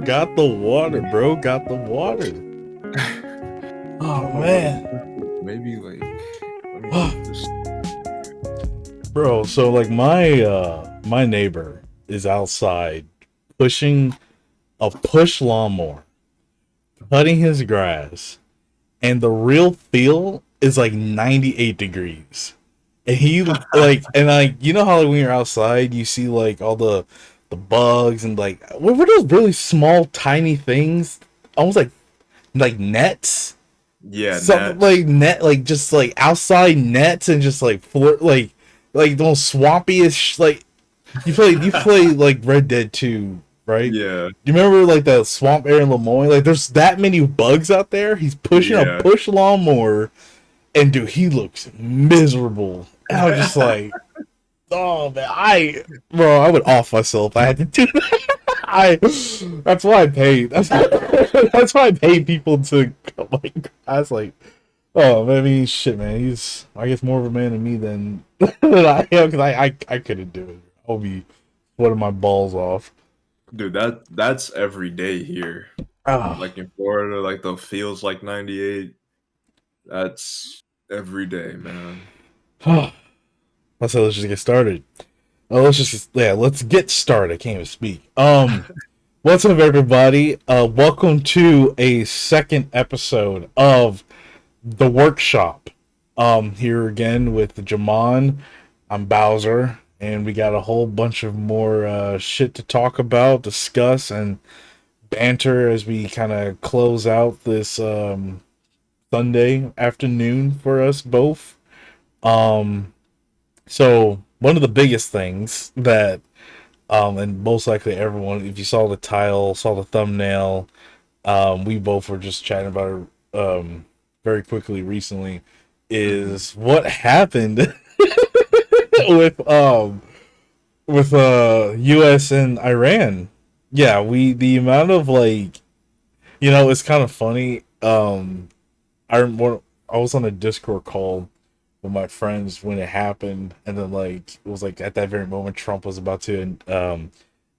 got the water, bro. Got the water. Oh man. Maybe like let me put this. Bro, so like my neighbor is outside pushing a push lawnmower, cutting his grass, and the real feel is like 98 degrees. And he like and like you know how like when you're outside you see like all the bugs and like what were those really small tiny things? Almost like nets? Yeah, Something Nets. like net, like just like outside nets and just like for like those swampy-ish like you play like Red Dead 2, right? Yeah, You remember like the swamp area in Lemoyne? Like there's that many bugs out there. He's pushing a yeah. push lawnmower, and dude, he looks miserable. And I was just like, oh man, I would off myself. I had to do that. That's why I pay. That's why I pay people to like. I was like, oh, I mean, shit, man. He's, I guess, more of a man than me than I am because I couldn't do it. I'll be sweating my balls off. Dude, that's every day here. Oh, Like in Florida, like the feels like 98. That's every day, man. let's say let's just get started. Oh, let's get started. I can't even speak. What's up, everybody? Welcome to a second episode of the workshop. Here again with Jamon. I'm Bowser, and we got a whole bunch of more shit to talk about, discuss, and banter as we kind of close out this Sunday afternoon for us both. Um, so one of the biggest things that and most likely everyone, if you saw the title, saw the thumbnail, we both were just chatting about it very quickly recently, Mhm. is what happened with US and Iran. Yeah, we the amount of like it's kind of funny. I was on a Discord call with my friends when it happened, and then like it was like at that very moment Trump was about to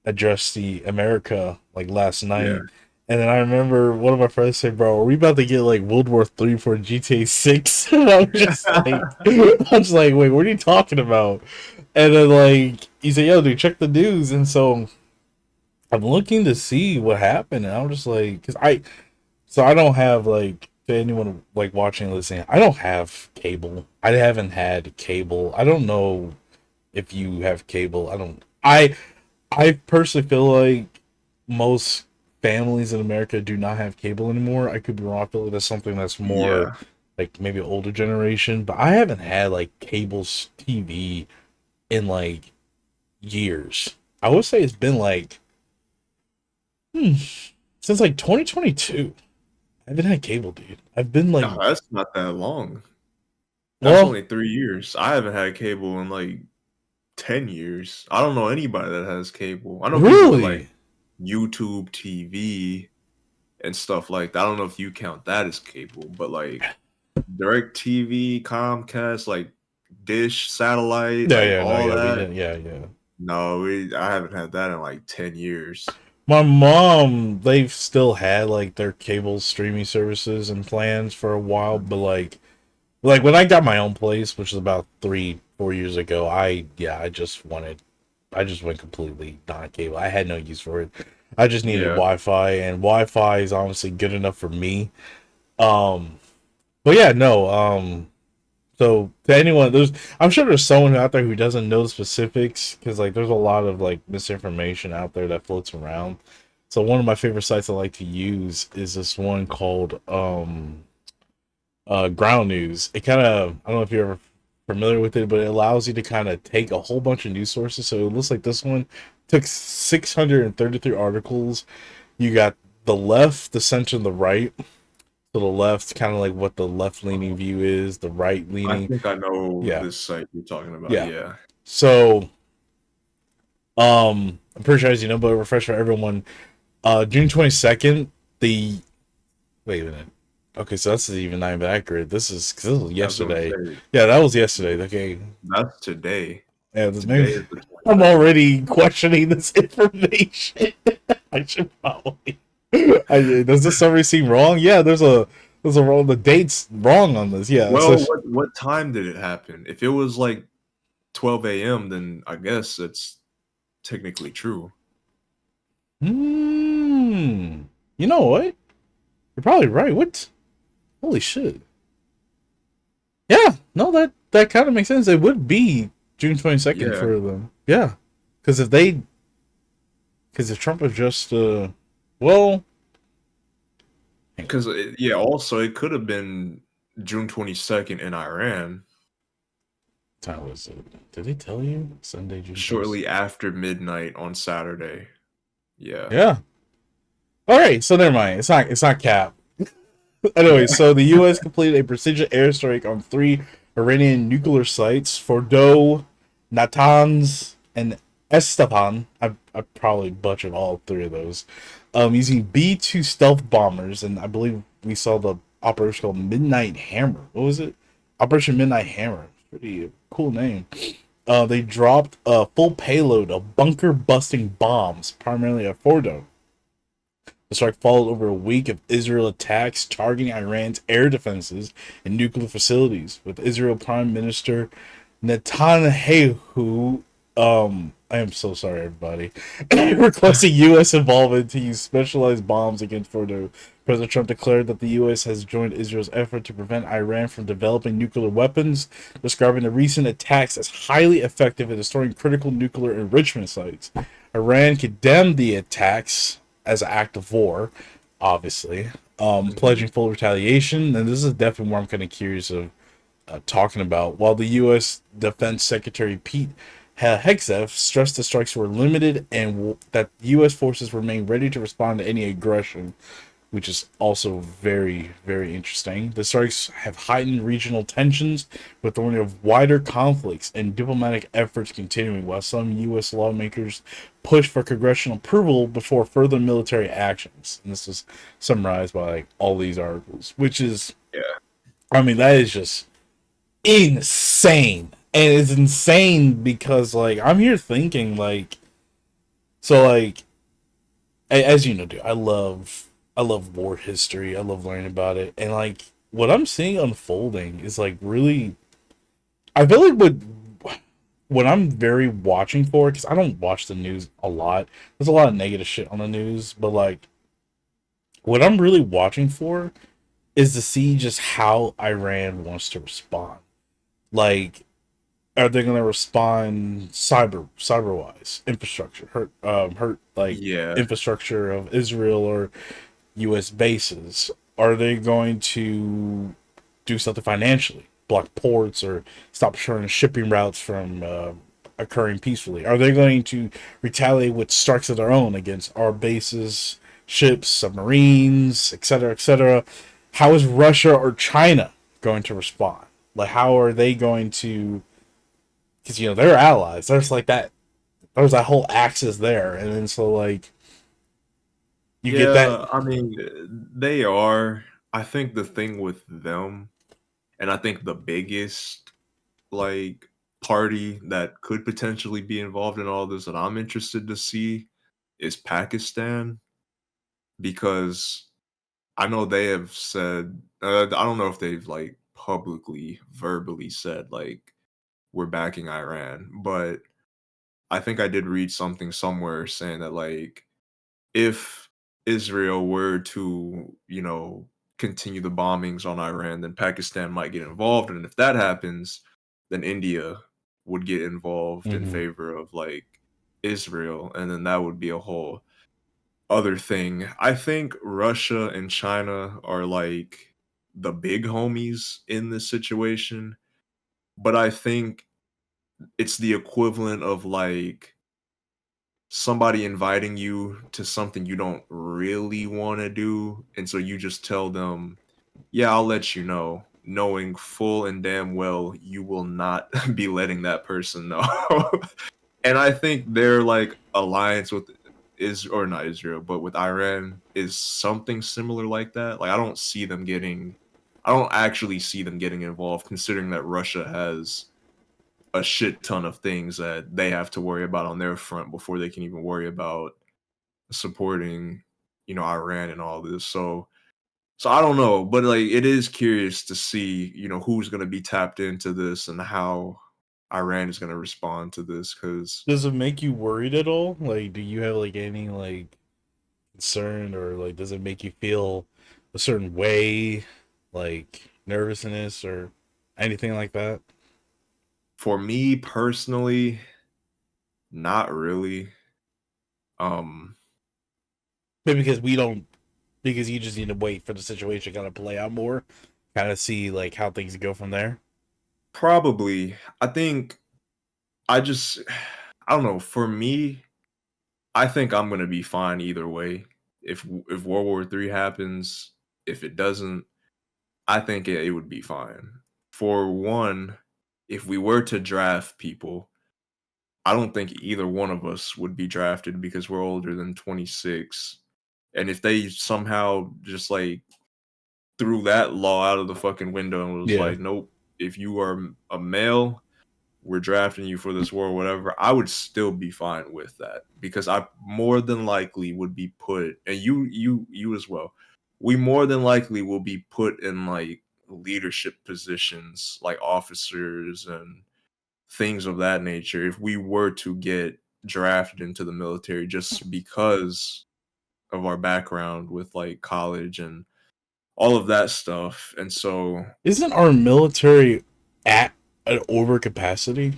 address the America like last Yeah. night. And then I remember one of my friends said, "Bro, are we about to get like World War III for GTA 6?" And I'm just like, "Wait, what are you talking about?" And then like he said, "Yo, dude, check the news." And so I'm looking to see what happened, and I'm just like, so I don't have like to anyone like watching and listening. I don't have cable. I haven't had cable. I don't know if you have cable. I don't. I personally feel like most families in America do not have cable anymore. I could be wrong. I feel like that's something that's more Yeah. like maybe older generation. But I haven't had like cable TV in like years. I would say it's been like hmm, since like 2022. I haven't had cable, dude. I've been like, No, that's not that long. That's well, only 3 years. I haven't had cable in like 10 years. I don't know anybody that has cable. I know people with like really? YouTube TV and stuff like that. I don't know if you count that as cable, but like Direct TV, Comcast, like Dish, satellite, Yeah, like yeah, no, all yeah, we that. didn't, yeah, yeah. No, I haven't had that in like 10 years. My mom, they've still had like their cable streaming services and plans for a while, but like when I got my own place, which was about 3, 4 years ago, I just went completely non-cable. I had no use for it. I just needed Yeah. Wi-Fi, and Wi-Fi is honestly good enough for me. Um, but yeah, no. So to anyone, I'm sure there's someone out there who doesn't know the specifics because like there's a lot of like misinformation out there that floats around. So one of my favorite sites I like to use is this one called Ground News. It kind of, I don't know if you're ever familiar with it, but it allows you to kind of take a whole bunch of news sources. So it looks like this one took 633 articles. You got the left, the center, and the right. So the left, kind of like what the left leaning view is, the right I leaning. think I know Yeah, this site you're talking about. yeah. Yeah. So I'm pretty sure as you know, but refresh for everyone. June 22nd, the wait a minute. Okay, so that's even not even accurate. This was I was gonna yesterday. say Yeah, that was yesterday. Okay, that's today. yeah, Today maybe is the I'm 22nd. already questioning this information. I should probably. Does this summary seem wrong? Yeah, there's a wrong. The date's wrong on this. Yeah, so Well, what time did it happen? If it was like 12 a.m., then I guess it's technically true. hmm. You know what? You're probably right. What? Holy shit. Yeah, no, that kind of makes sense. It would be June 22nd Yeah, for them. Yeah, because if they, because if Trump was just, well, hang on. because yeah. Also, it could have been June 22nd in Iran, What time was it? Did they tell you Sunday, June 20th? shortly after midnight on Saturday. Yeah. Yeah. All right, so never mind. It's not cap. Anyway, Yeah. so the U.S. completed a precision airstrike on three Iranian nuclear sites: Fordow, Natanz, and Estepan. I probably butchered all three of those. Using B-2 stealth bombers, and I believe we saw the operation called Midnight Hammer. What was it? Operation Midnight Hammer. Pretty cool name. They dropped a full payload of bunker-busting bombs, primarily at Fordow. The strike followed over a week of Israel attacks targeting Iran's air defenses and nuclear facilities, with Israel Prime Minister Netanyahu, I am so sorry, everybody, requesting U.S. involvement to use specialized bombs against Fordo. President Trump declared that the U.S. has joined Israel's effort to prevent Iran from developing nuclear weapons, describing the recent attacks as highly effective at destroying critical nuclear enrichment sites. Iran condemned the attacks as an act of war, obviously, Mhm. pledging full retaliation. And this is definitely where I'm kind of curious of talking about. While the U.S. Defense Secretary Pete Hegseth stressed the strikes were limited and that U.S. forces remain ready to respond to any aggression, which is also very, very interesting. The strikes have heightened regional tensions, with the warning of wider conflicts and diplomatic efforts continuing, while some U.S. lawmakers push for congressional approval before further military actions. And this is summarized by like all these articles, which is, Yeah. I mean, that is just insane. And it's insane because like I'm here thinking like so like as you know, dude, I love war history. I love learning about it. And like what I'm seeing unfolding is like really I feel like what I'm very watching for, because I don't watch the news a lot. There's a lot of negative shit on the news, but like what I'm really watching for is to see just how Iran wants to respond. Like, are they going to respond cyber wise, infrastructure, hurt like Yeah. infrastructure of Israel or U.S. bases? Are they going to do something financially, block ports or stop certain shipping routes from occurring peacefully? Are they going to retaliate with strikes of their own against our bases, ships, submarines, etc., etc.? How is Russia or China going to respond? Like, how are they going to? Because they're allies. There's like that. There's that whole axis there, and then so like you get that. Yeah, I mean, they are. I think the thing with them, and I think the biggest like party that could potentially be involved in all this that I'm interested to see is Pakistan, because I know they have said, I don't know if they've like publicly verbally said like we're backing Iran, but I think I did read something somewhere saying that like if Israel were to, continue the bombings on Iran, then Pakistan might get involved. And if that happens, then India would get involved in Mm-hmm. favor of like Israel. And then that would be a whole other thing. I think Russia and China are like the big homies in this situation. But I think it's the equivalent of like somebody inviting you to something you don't really want to do, and so you just tell them, "Yeah, I'll let you know," knowing full and damn well you will not be letting that person know. And I think their like alliance with is or not Israel, but with Iran is something similar like that. Like I don't actually see them getting involved, considering that Russia has a shit ton of things that they have to worry about on their front before they can even worry about supporting, Iran and all this. So I don't know, but like it is curious to see, who's going to be tapped into this and how Iran is going to respond to this cuz Does it make you worried at all? Like, do you have like any like concern, or like does it make you feel a certain way, like nervousness or anything like that? for me personally, not really. Um Maybe because we don't, because you just need to wait for the situation to kind of play out more, kind of see like how things go from there. Probably. I think I just I don't know, for me, I think I'm going to be fine either way. If World War III happens, if it doesn't, I think it would be fine. For one, if we were to draft people, I don't think either one of us would be drafted because we're older than 26. And if they somehow just like threw that law out of the fucking window and was Yeah. like, nope, if you are a male, we're drafting you for this war, whatever, I would still be fine with that because I more than likely would be put, and you as well. We more than likely will be put in like leadership positions, like officers and things of that nature, if we were to get drafted into the military just because of our background with like college and all of that stuff. And so Isn't our military at an overcapacity?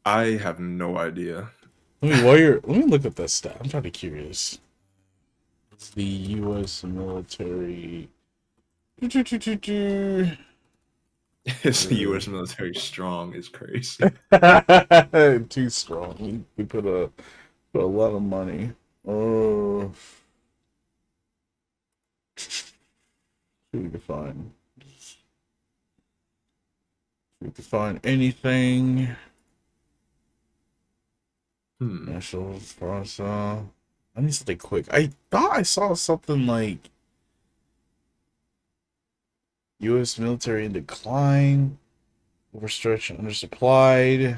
I have no idea. Let me look at this stat. I'm trying to curious. It's the U.S. military. Is the US military strong is crazy. Too strong. We put a lot of money. Oh, we could find. We could find anything. Hmm. National process. I need something quick. I thought I saw something like U.S. military in decline, overstretched, and undersupplied.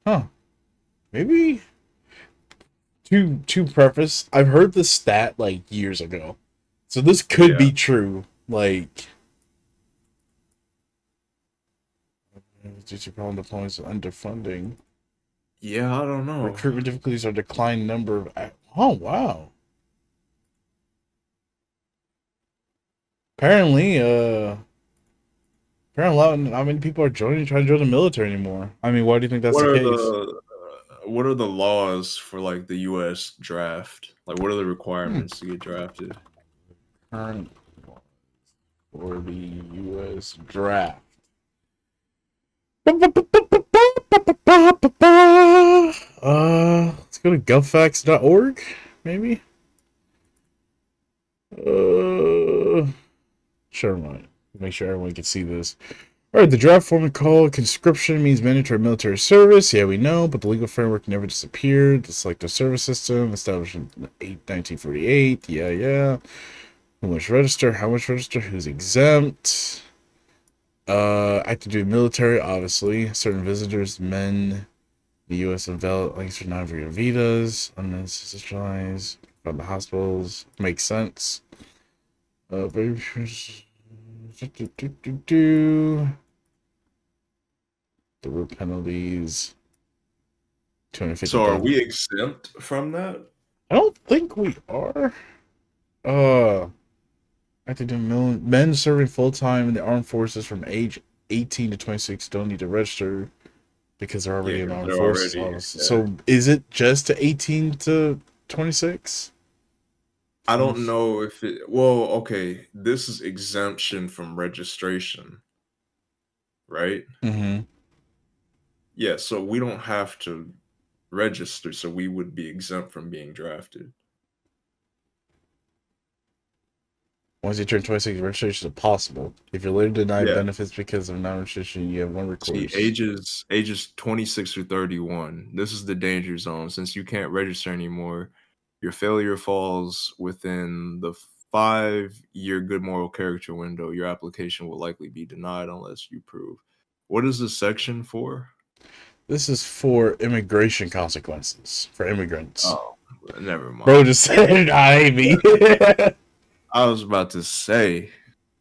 Huh? Maybe to preface, I've heard this stat like years ago, so this could Yeah. be true. Like, due to problem deployments and underfunding, Yeah, I don't know. recruitment difficulties are declined number of. Oh wow! Apparently, apparently, not many people are trying to join the military anymore. I mean, why do you think that's What the are case? the laws for like the US draft? Like what are the Hmm. requirements to get drafted? Current for the U.S. draft. Let's go to govfax.org, maybe. Uh, sure, mind. Make sure everyone can see this. All right, the draft format called conscription means mandatory military service. Yeah, we know, but the legal framework never disappeared. The selective service system established in 1948. Yeah, yeah. How much register? How much register? Who's exempt? Active duty military, obviously. Certain visitors, men, the U.S. unveiled links for non-visa visas, uninstitutionalized from the hospitals. Makes sense. The root penalties. So are 250,000. we exempt from that? I don't think we are. Uh, active duty men serving full time in the armed forces from age 18 to 26 don't need to register because they're Yeah, already in because armed they're forces. already Honestly. yeah. So is it just to 18 to 26? I don't know if okay, this is exemption from registration, right? Mm-hmm. Yeah, so we don't have to register, so we would be exempt from being drafted. Once you turn 26, registration is possible. If you're later denied Yeah. benefits because of non-registration, you have one See, recourse. ages 26 through 31. This is the danger zone. Since you can't register anymore, your failure falls within the 5-year good moral character window. Your application will likely be denied unless you prove. What is this section for? This is for immigration consequences for immigrants. Oh, never Bro mind. just said, "I hate me." I was about to say,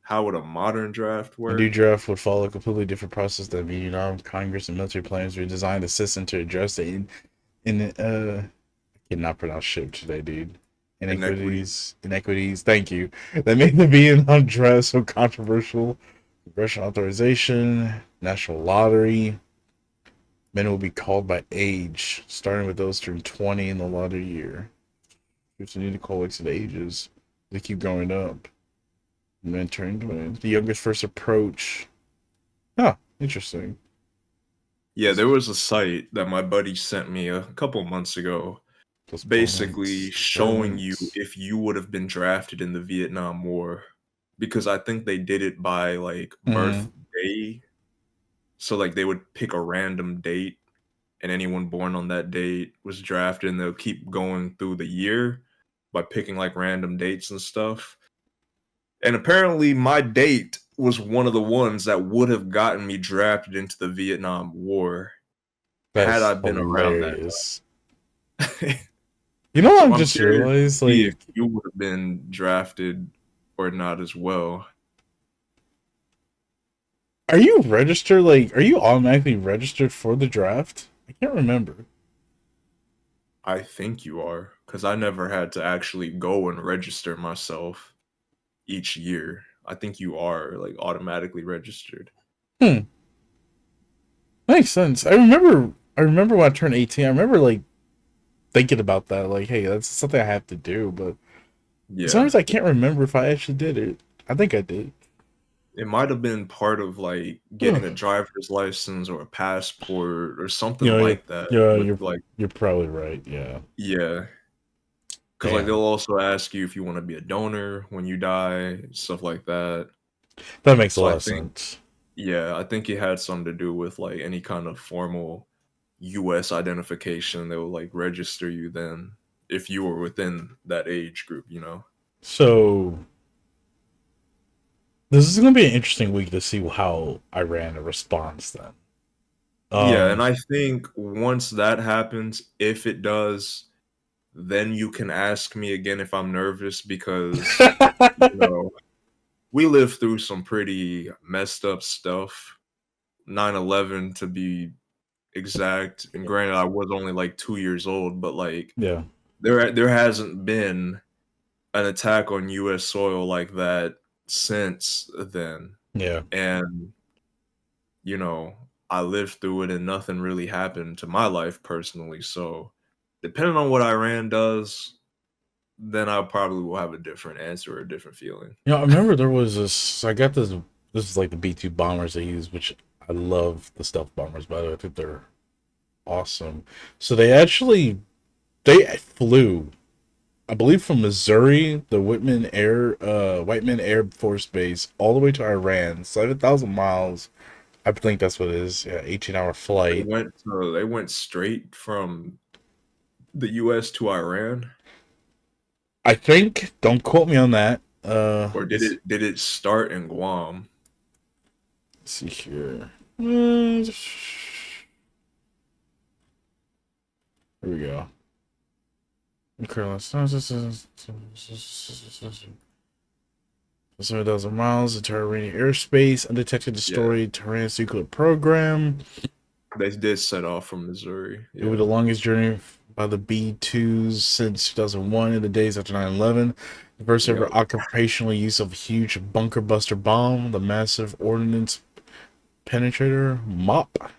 how would a modern draft A new work? draft would follow a completely different process than Vietnam. Congress and military plans were designed the system to address the I cannot pronounce shit today, dude. Inequity. Inequities. Thank you. That made the Vietnam draft so controversial. Congressional authorization, national lottery. Men will be called by age, starting with those turned 20 in the lottery year. If you need to call to the ages, they keep going up. Men turn 20. The youngest first approach. Huh, interesting. Yeah, there was a site that my buddy sent me a couple months ago, Those basically points. showing you Points. if you would have been drafted in the Vietnam War. Because I think they did it by like Mm-hmm. birthday. So like they would pick a random date and anyone born on that date was drafted and they'll keep going through the year by picking like random dates and stuff. And apparently my date was one of the ones that would have gotten me drafted into the Vietnam War had That's I been around that hilarious. time. You know what So I've I'm just curious to realized? see if Like, you would have been drafted or not as well. are you registered? Like, are you automatically registered for the draft? I can't remember. I think you are, because I never had to actually go and register myself each year. I think you are like automatically registered. Hmm. Makes sense. I remember. I remember when I turned 18. I remember like thinking about that. Like, hey, that's something I have to do. But for some Yeah. reason, I can't remember if I actually did it. I think I did. It might have been part of like getting a driver's license or a passport or You something know, like that with like you're probably right. Yeah. yeah, because like they'll Damn. also ask you if you want to be a donor when you die, stuff like that. That makes a So I lot of think sense. yeah, I think it had something to do with like any kind of formal US identification. They will like register you then if you were within that age group, you know. So this is gonna be an interesting week to see how Iran responds. Then. Yeah, and Um. I think once that happens, if it does, then you can ask me again if I'm nervous because, you know, we lived through some pretty messed up stuff. 9/11 to be exact. And granted, I was only like 2 years old, but like yeah. there hasn't been an attack on US soil like that since then. Yeah. And, you know, I lived through it and nothing really happened to my life personally. So depending on what Iran does, then I probably will have a different answer or a different feeling. You know, I remember there was this. I got this. This is like the B-2 bombers they use, which I love the stealth bombers. By the way, I think they're awesome. So they flew, I believe, from Missouri, the Whiteman Air Force Base, all the way to Iran, 7,000 miles. I think that's what it is. Yeah, 18-hour flight. They went straight from the US to Iran, I think. Don't quote me on that. or did it start in Guam? Let's see here. Here we go. 7,000 miles into Iranian airspace, undetected Yeah, destroyed Tehran's nuclear program. they did set off from Missouri. It was Yeah, the longest journey by the B-2s since 2001 in the days after 9/11. The first ever yeah. occupational use of huge bunker buster bomb, the massive ordnance penetrator MOP.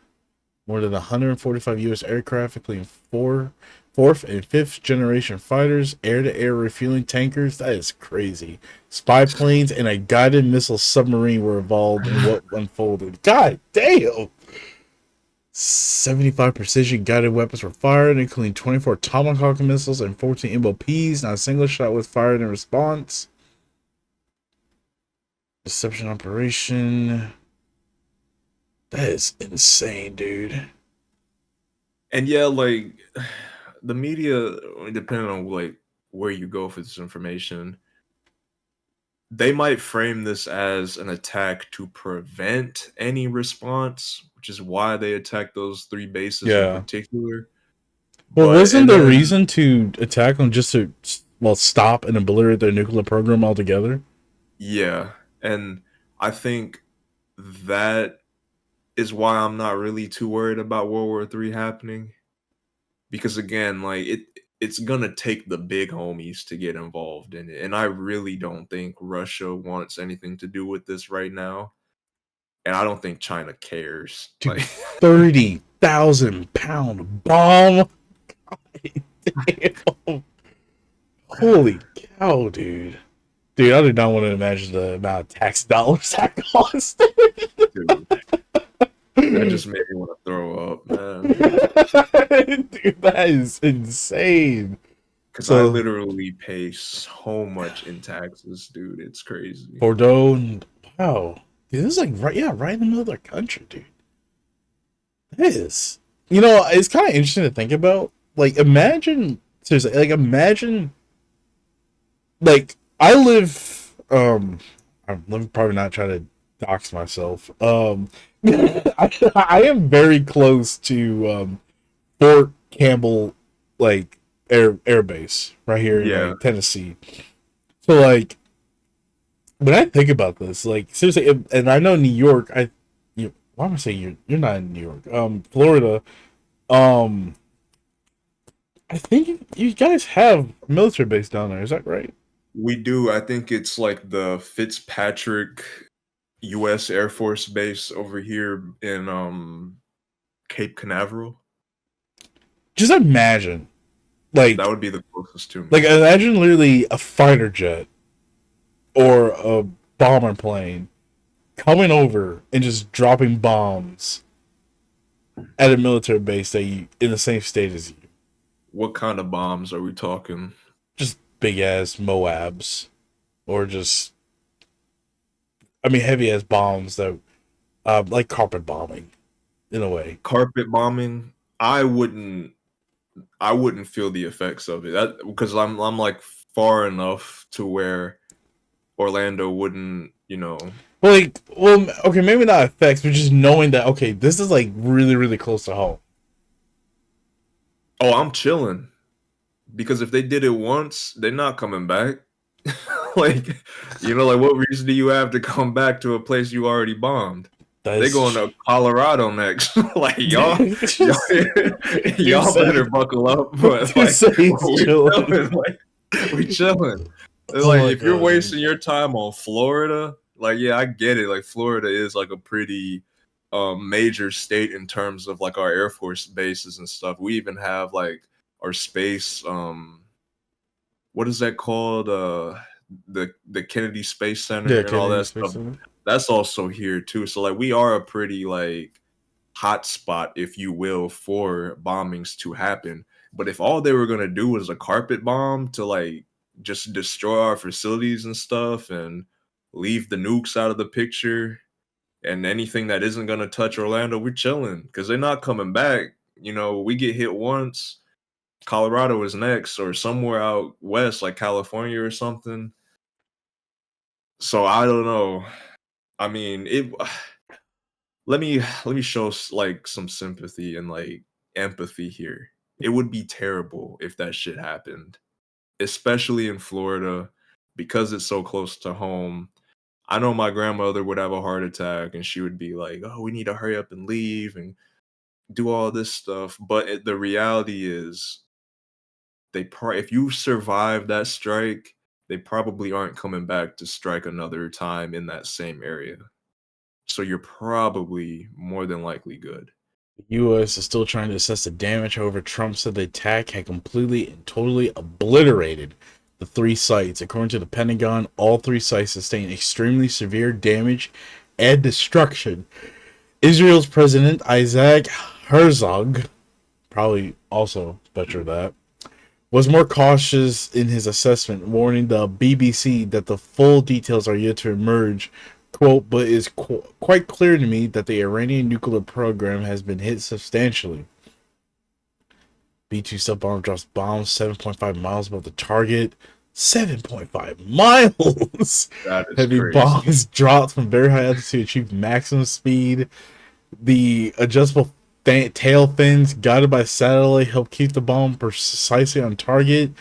More than 145 U.S. aircraft, including fourth and fifth generation fighters, air-to-air refueling tankers. That is crazy. Spy planes and a guided missile submarine were involved in what unfolded. God damn! 75 precision guided weapons were fired, including 24 Tomahawk missiles and 14 MOPs. Not a single shot was fired in response. Deception operation. That is insane, dude. And yeah, like the media, depending on like where you go for this information, they might frame this as an attack to prevent any response, which is why they attacked those three bases in Yeah. particular. Well, But wasn't and the then reason to attack them just to, well, stop and obliterate their nuclear program altogether? yeah, and I think that is why I'm not really too worried about World War III happening, because again, like it's gonna take the big homies to get involved in it, and I really don't think Russia wants anything to do with this right now, and I don't think China cares. Dude, Like, 30,000 pound bomb. Damn. Holy cow, dude. Dude, I do not want to imagine the amount of tax dollars that cost. dude, that just made me want to throw up, man. Dude, that is insane. Because I So, literally pay so much in taxes, dude. It's crazy. Bordeaux, and wow. Dude, this is like, right, yeah, right in the middle of their country, dude. That is. You know, it's kind of interesting to think about. Like, imagine, seriously, like, imagine, like, I live, let me probably not try to dox myself. I am very close to, Fort Campbell, like, air base right here in, Yeah, like, Tennessee. So, like, when I think about this, like, seriously, and I know New York, why am I saying you're not in New York? Florida. Um, I think you guys have military base down there. Is that right? we do. I think it's like the Fitzpatrick U.S. Air Force Base over here in Cape Canaveral. Just imagine, That like, would be the closest to like me. imagine literally a fighter jet or a bomber plane coming over and just dropping bombs at a military base that you in the same state as you. What kind of bombs are we talking? Just big ass Moabs, or just, I mean, heavy ass bombs that, like carpet bombing in a way. Carpet bombing? I wouldn't feel the effects of it. That because I'm like far enough to where Orlando wouldn't, Well, like, well, okay, maybe not effects, but just knowing that, okay, this is like really, really close to home. oh, I'm chilling. Because if they did it once, they're not coming back. Like, like what reason do you have to come back to a place you already bombed? They going That's to Colorado next. Like y'all, just dude y'all say better buckle up. But dude like say he's we chilling. chilling. Like we chilling. Oh Like my if you're god, dude. wasting your time on Florida, like yeah, I get it. Like Florida is like a pretty major state in terms of like our Air Force bases and stuff. We even have like our space what is that called? The Kennedy Space Center Yeah, and all Kennedy that Space stuff. Center. That's also here too. So like we are a pretty like hot spot, if you will, for bombings to happen. But if all they were gonna do was a carpet bomb to like just destroy our facilities and stuff and leave the nukes out of the picture and anything that isn't gonna touch Orlando, we're chilling because they're not coming back. We get hit once. Colorado is next, or somewhere out west, like California or something. So I don't know. I mean, it. Let me show like some sympathy and like empathy here. It would be terrible if that shit happened, especially in Florida, because it's so close to home. I know my grandmother would have a heart attack, and she would be like, "Oh, we need to hurry up and leave and do all this stuff." But the reality is, if you survive that strike, they probably aren't coming back to strike another time in that same area. So you're probably more than likely good. The U.S. is still trying to assess the damage. However, Trump said the attack had completely and totally obliterated the three sites. According to the Pentagon, all three sites sustained extremely severe damage and destruction. Israel's President Isaac Herzog, probably also butchered that, was more cautious in his assessment, warning the BBC that the full details are yet to emerge. Quote, but it's quite clear to me that the Iranian nuclear program has been hit substantially. B 2 sub bomb drops bombs 7.5 miles above the target. 7.5 miles. That is Heavy crazy. bombs dropped from very high altitude to achieve maximum speed. The adjustable tail fins guided by satellite help keep the bomb precisely on target.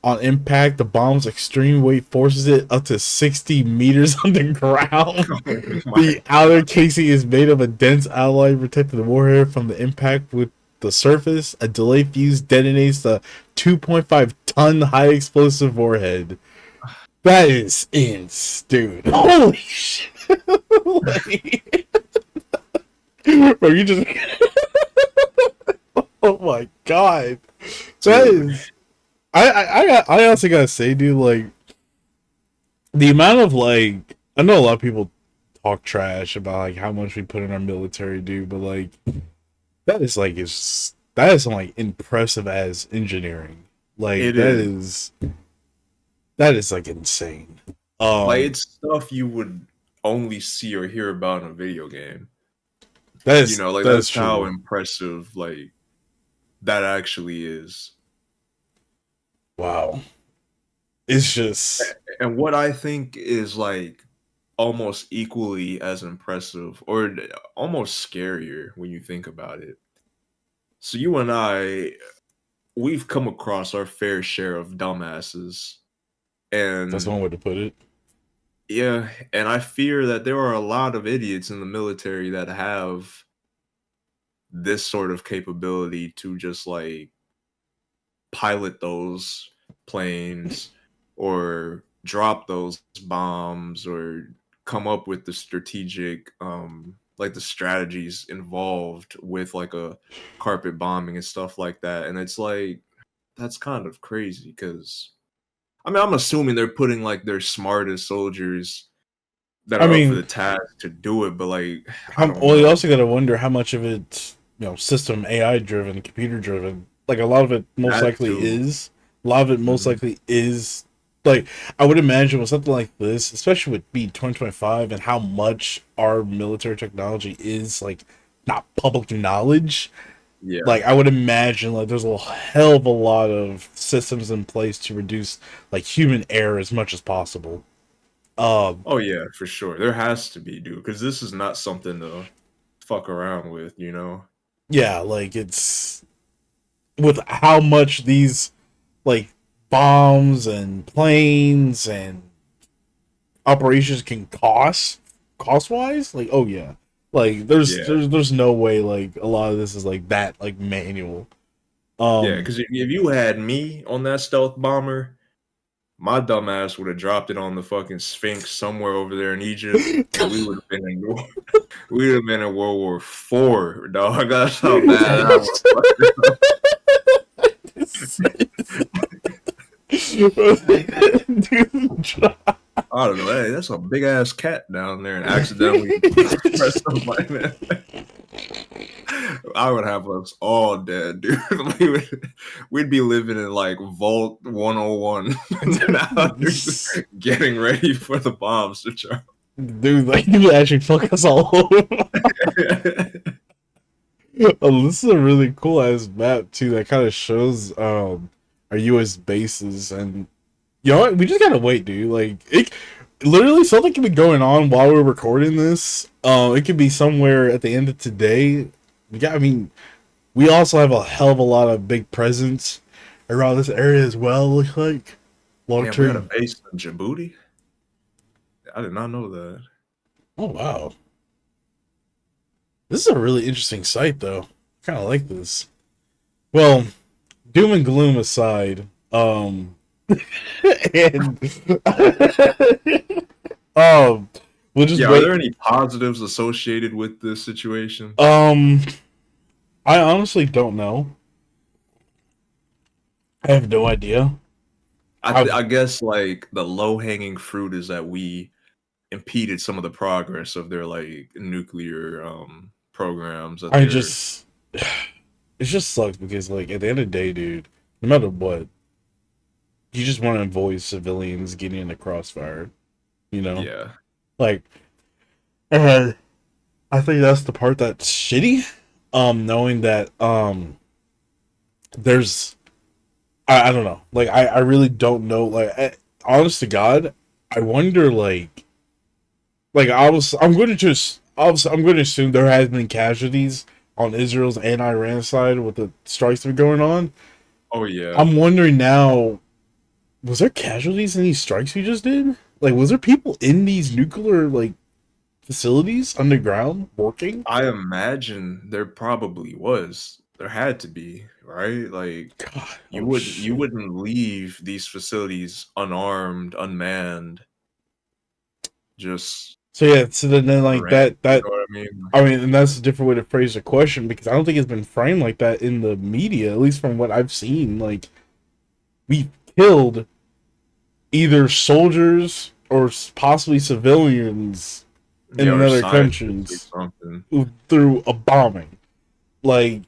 On impact, the bomb's extreme weight forces it up to 60 meters underground. Oh my The outer god. casing is made of a dense alloy protecting the warhead from the impact with the surface. A delay fuse detonates the 2.5-ton high explosive warhead. That is dude. Holy shit! Like, bro, you just oh my god, that Dude. is. I honestly gotta say, dude, like the amount of like I know a lot of people talk trash about like how much we put in our military, dude, but like that is some like impressive as engineering. Like It is. that is like insane. Like, Um, it's stuff you would only see or hear about in a video game. You know, like, that is that's how true. impressive, like, that actually is. Wow, it's just And what I think is, like, almost equally as impressive or almost scarier when you think about it. So you and I, we've come across our fair share of dumbasses. that's And one way to put it. yeah, and I fear that there are a lot of idiots in the military that have this sort of capability to just like pilot those planes or drop those bombs or come up with the strategic like the strategies involved with like a carpet bombing and stuff like that. And it's like that's kind of crazy because I mean I'm assuming they're putting like their smartest soldiers that I are up for mean, the task to do it, but like I how don't well you know. also got to wonder how much of it, system AI driven, computer driven. Like a lot of it most That likely too. is. A lot of it most Mhm. likely is. Like I would imagine with something like this, especially with being 2025 and how much our military technology is like not public knowledge. Yeah. Like I would imagine like there's a hell of a lot of systems in place to reduce like human error as much as possible. Um, Oh yeah, for sure. There has to be, dude, because this is not something to fuck around with, you know? yeah, like it's with how much these like bombs and planes and operations can cost wise. Like oh yeah, like Yeah. there's no way like a lot of this is like that like manual. Yeah, Um, because if you had me on that stealth bomber, my dumb ass would have dropped it on the fucking Sphinx somewhere over there in Egypt, and we would have been in we would have been in World War IV, dog. That's how bad that was. dude, I don't know. Hey, that's a big ass cat down there, and accidentally press the button. I would have us all dead, dude. We'd be living in like Vault 101 now, just getting ready for the bombs to drop. dude, like you actually fuck us all over. Oh, this is a really cool ass map too that kind of shows our US bases and you know what? We just gotta wait, dude. Like it literally something could be going on while we're recording this. It could be somewhere at the end of today. I mean, we also have a hell of a lot of big presence around this area as well. Looks like long Damn, we got a term. base in Djibouti. I did not know that. Oh wow, this is a really interesting site though. Kind of like this. Well, doom and gloom aside, and um, we'll just Yeah, are there wait. any positives associated with this situation? Um, I honestly don't know. I have no idea. I've I guess like the low hanging fruit is that we impeded some of the progress of their like nuclear programs that I they're just it just sucks because like at the end of the day, dude, no matter what, you just want to avoid civilians getting in the crossfire. You know, yeah. like and I think that's the part that's shitty. Knowing that there's I don't know. Like I really don't know. Like honest to God, I wonder like I'm going to just obviously I'm going to assume there has been casualties on Israel's and Iran's side with the strikes that are going on. Oh yeah. I'm wondering now, was there casualties in these strikes we just did? Like, was there people in these nuclear like facilities underground working? I imagine there probably was. There had to be, right? Like God, you oh wouldn't you shit. wouldn't leave these facilities unarmed, unmanned, just So yeah, so then for like random. You that know what I mean? I mean, and that's a different way to phrase the question because I don't think it's been framed like that in the media, at least from what I've seen. Like we killed either soldiers or possibly civilians in Yeah, or another scientists or countries something. through a bombing, like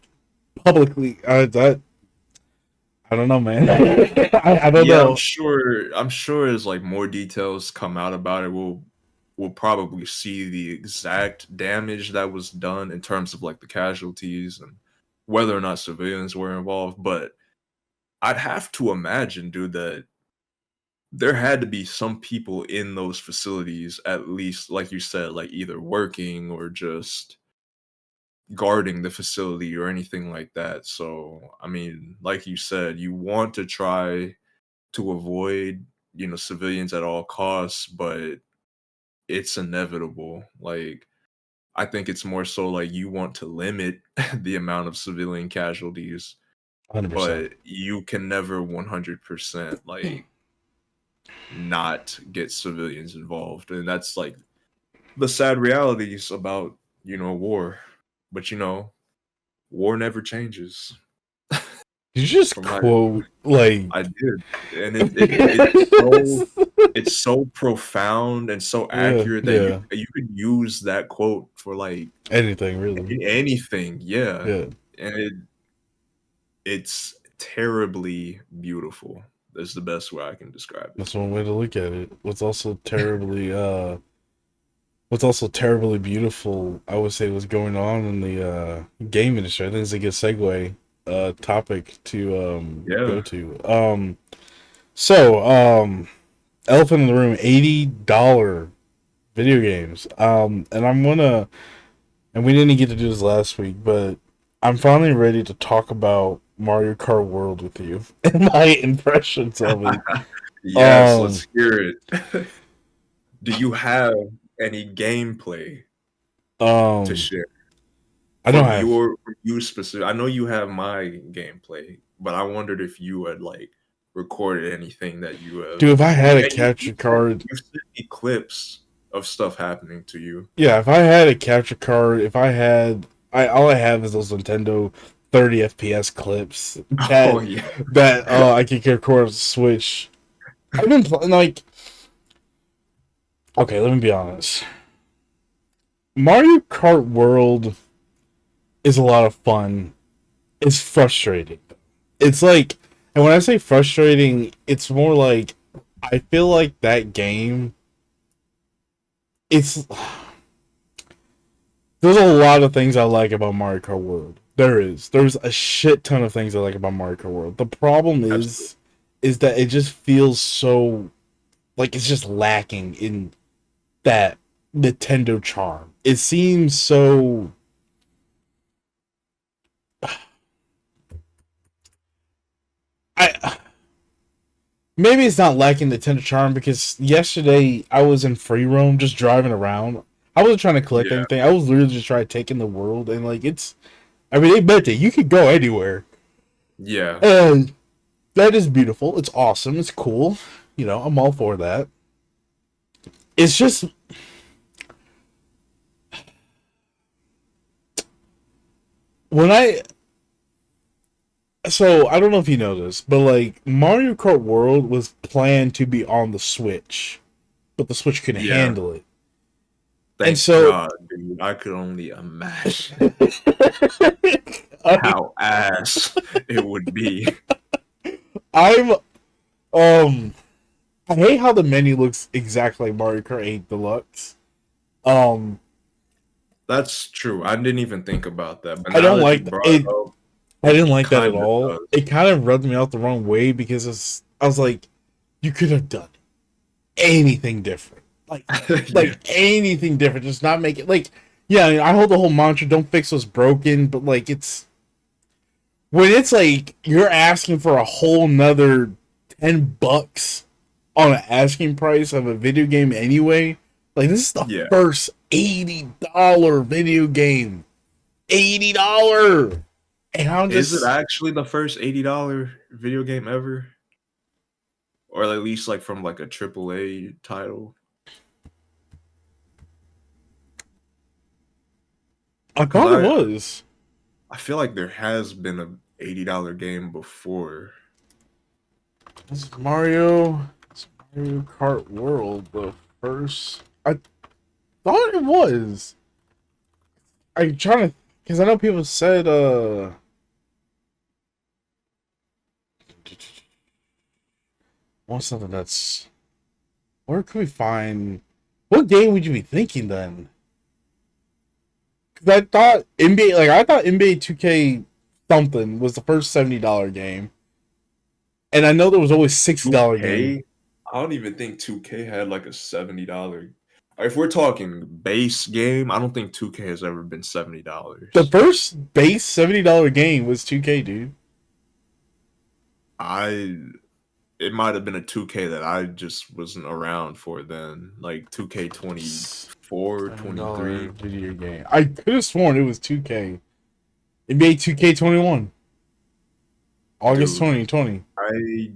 publicly. That I don't know, man. I don't Yeah, know. I'm sure as like more details come out about it, we'll probably see the exact damage that was done in terms of like the casualties and whether or not civilians were involved. But I'd have to imagine, dude, that there had to be some people in those facilities, at least, like you said, like either working or just guarding the facility or anything like that. So, I mean, like you said, you want to try to avoid, civilians at all costs, but it's inevitable. Like, I think it's more so like you want to limit the amount of civilian casualties, 100%. but you can never 100% like not get civilians involved. And that's like the sad realities about, war. But war never changes Did you just from my quote like I did. And it's so profound and so yeah, accurate that you yeah, you could use that quote for like anything really? anything. Yeah. Yeah, And it's terribly beautiful. That's the best way I can describe it. that's one way to look at it. What's also terribly beautiful, I would say, what's going on in the game industry. I think it's a good segue topic to go Yeah. to. So elephant in the room, $80 video games. And I'm gonna and we didn't get to do this last week, but I'm finally ready to talk about Mario Kart World with you and my impressions of it. Yes, Um, let's hear it. Do you have any gameplay to um, share I don't have. from you specific? I know you have my gameplay, but I wondered if you had like recorded anything that you have. Dude, if I had You, a and you, capture card, you sent me clips of stuff happening to you. yeah, if I had a capture card, if I had, I all I have is those Nintendo 30 FPS clips Oh that yeah, I can record Switch. I've been playing like, okay, let me be honest. Mario Kart World is a lot of fun. It's frustrating. It's like, and when I say frustrating, it's more like I feel like that game. It's there's a lot of things I like about Mario Kart World. There's a shit ton of things I like about Mario Kart World. The problem absolutely. is that it just feels so like it's just lacking in that Nintendo charm. It seems so. I maybe it's not lacking the tender charm because yesterday I was in free roam just driving around. I wasn't trying to collect Yeah, anything. I was literally just trying to take in the world and like it's. I mean, they meant it. You could go anywhere, yeah. and that is beautiful. It's awesome. It's cool. You know, I'm all for that. It's just when I. So I don't know if you know this, but like Mario Kart World was planned to be on the Switch, but the Switch couldn't Yeah. handle it, and Thank so God, dude. I could only imagine I how ass it would be. I'm um I hate how the menu looks exactly like Mario Kart 8 Deluxe. Um That's true. I didn't even think about that. But I now don't that you like brought it it. up, I didn't like that at Kind of all. does. It kind of rubbed me out the wrong way because I was like, you could have done anything different. Like, Yeah. anything different. Just not make it like, yeah, I mean, I hold the whole mantra, don't fix what's broken, but like it's when it's like you're asking for a whole nother $10 on an asking price of a video game anyway. Like this is the Yeah. first $80 video game. $80. And I'm Is it just actually the first $80 video game ever? Or at least like from like a AAA title? I Because thought it was. I feel like there has been a $80 game before. Is Mario Kart World the first? I thought it was. I'm trying to, because I know people said want something that's, where could we find, what game would you be thinking then? Because I thought NBA, like I thought NBA 2K something was the first $70 game, and I know there was always $60 game. 2K? I don't even think 2K had like a $70. If we're talking base game, I don't think 2K has ever been The $70. first base $70 game was 2K, dude. I It might have been a 2K that I just wasn't around for then, like 2K 24, $70 23. video game. I could have sworn it was 2K. NBA 2K21, August Dude, 2020. I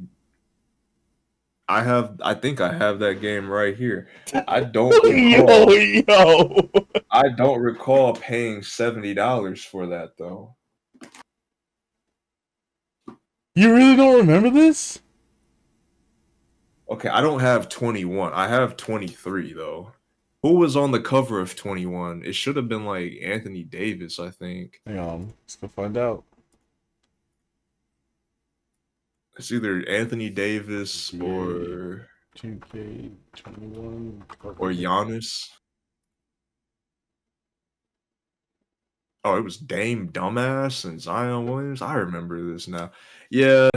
I think I have that game right here. I don't Yo, recall yo. I don't recall paying $70 for that though. You really don't remember this? Okay, I don't have 21. I have 23 though. Who was on the cover of 21? It should have been like Anthony Davis, I think. Hang on, let's go find out. It's either Anthony Davis NBA 2K21. or Giannis. Oh, it was Dame Dumbass and Zion Williams. I remember this now. Yeah,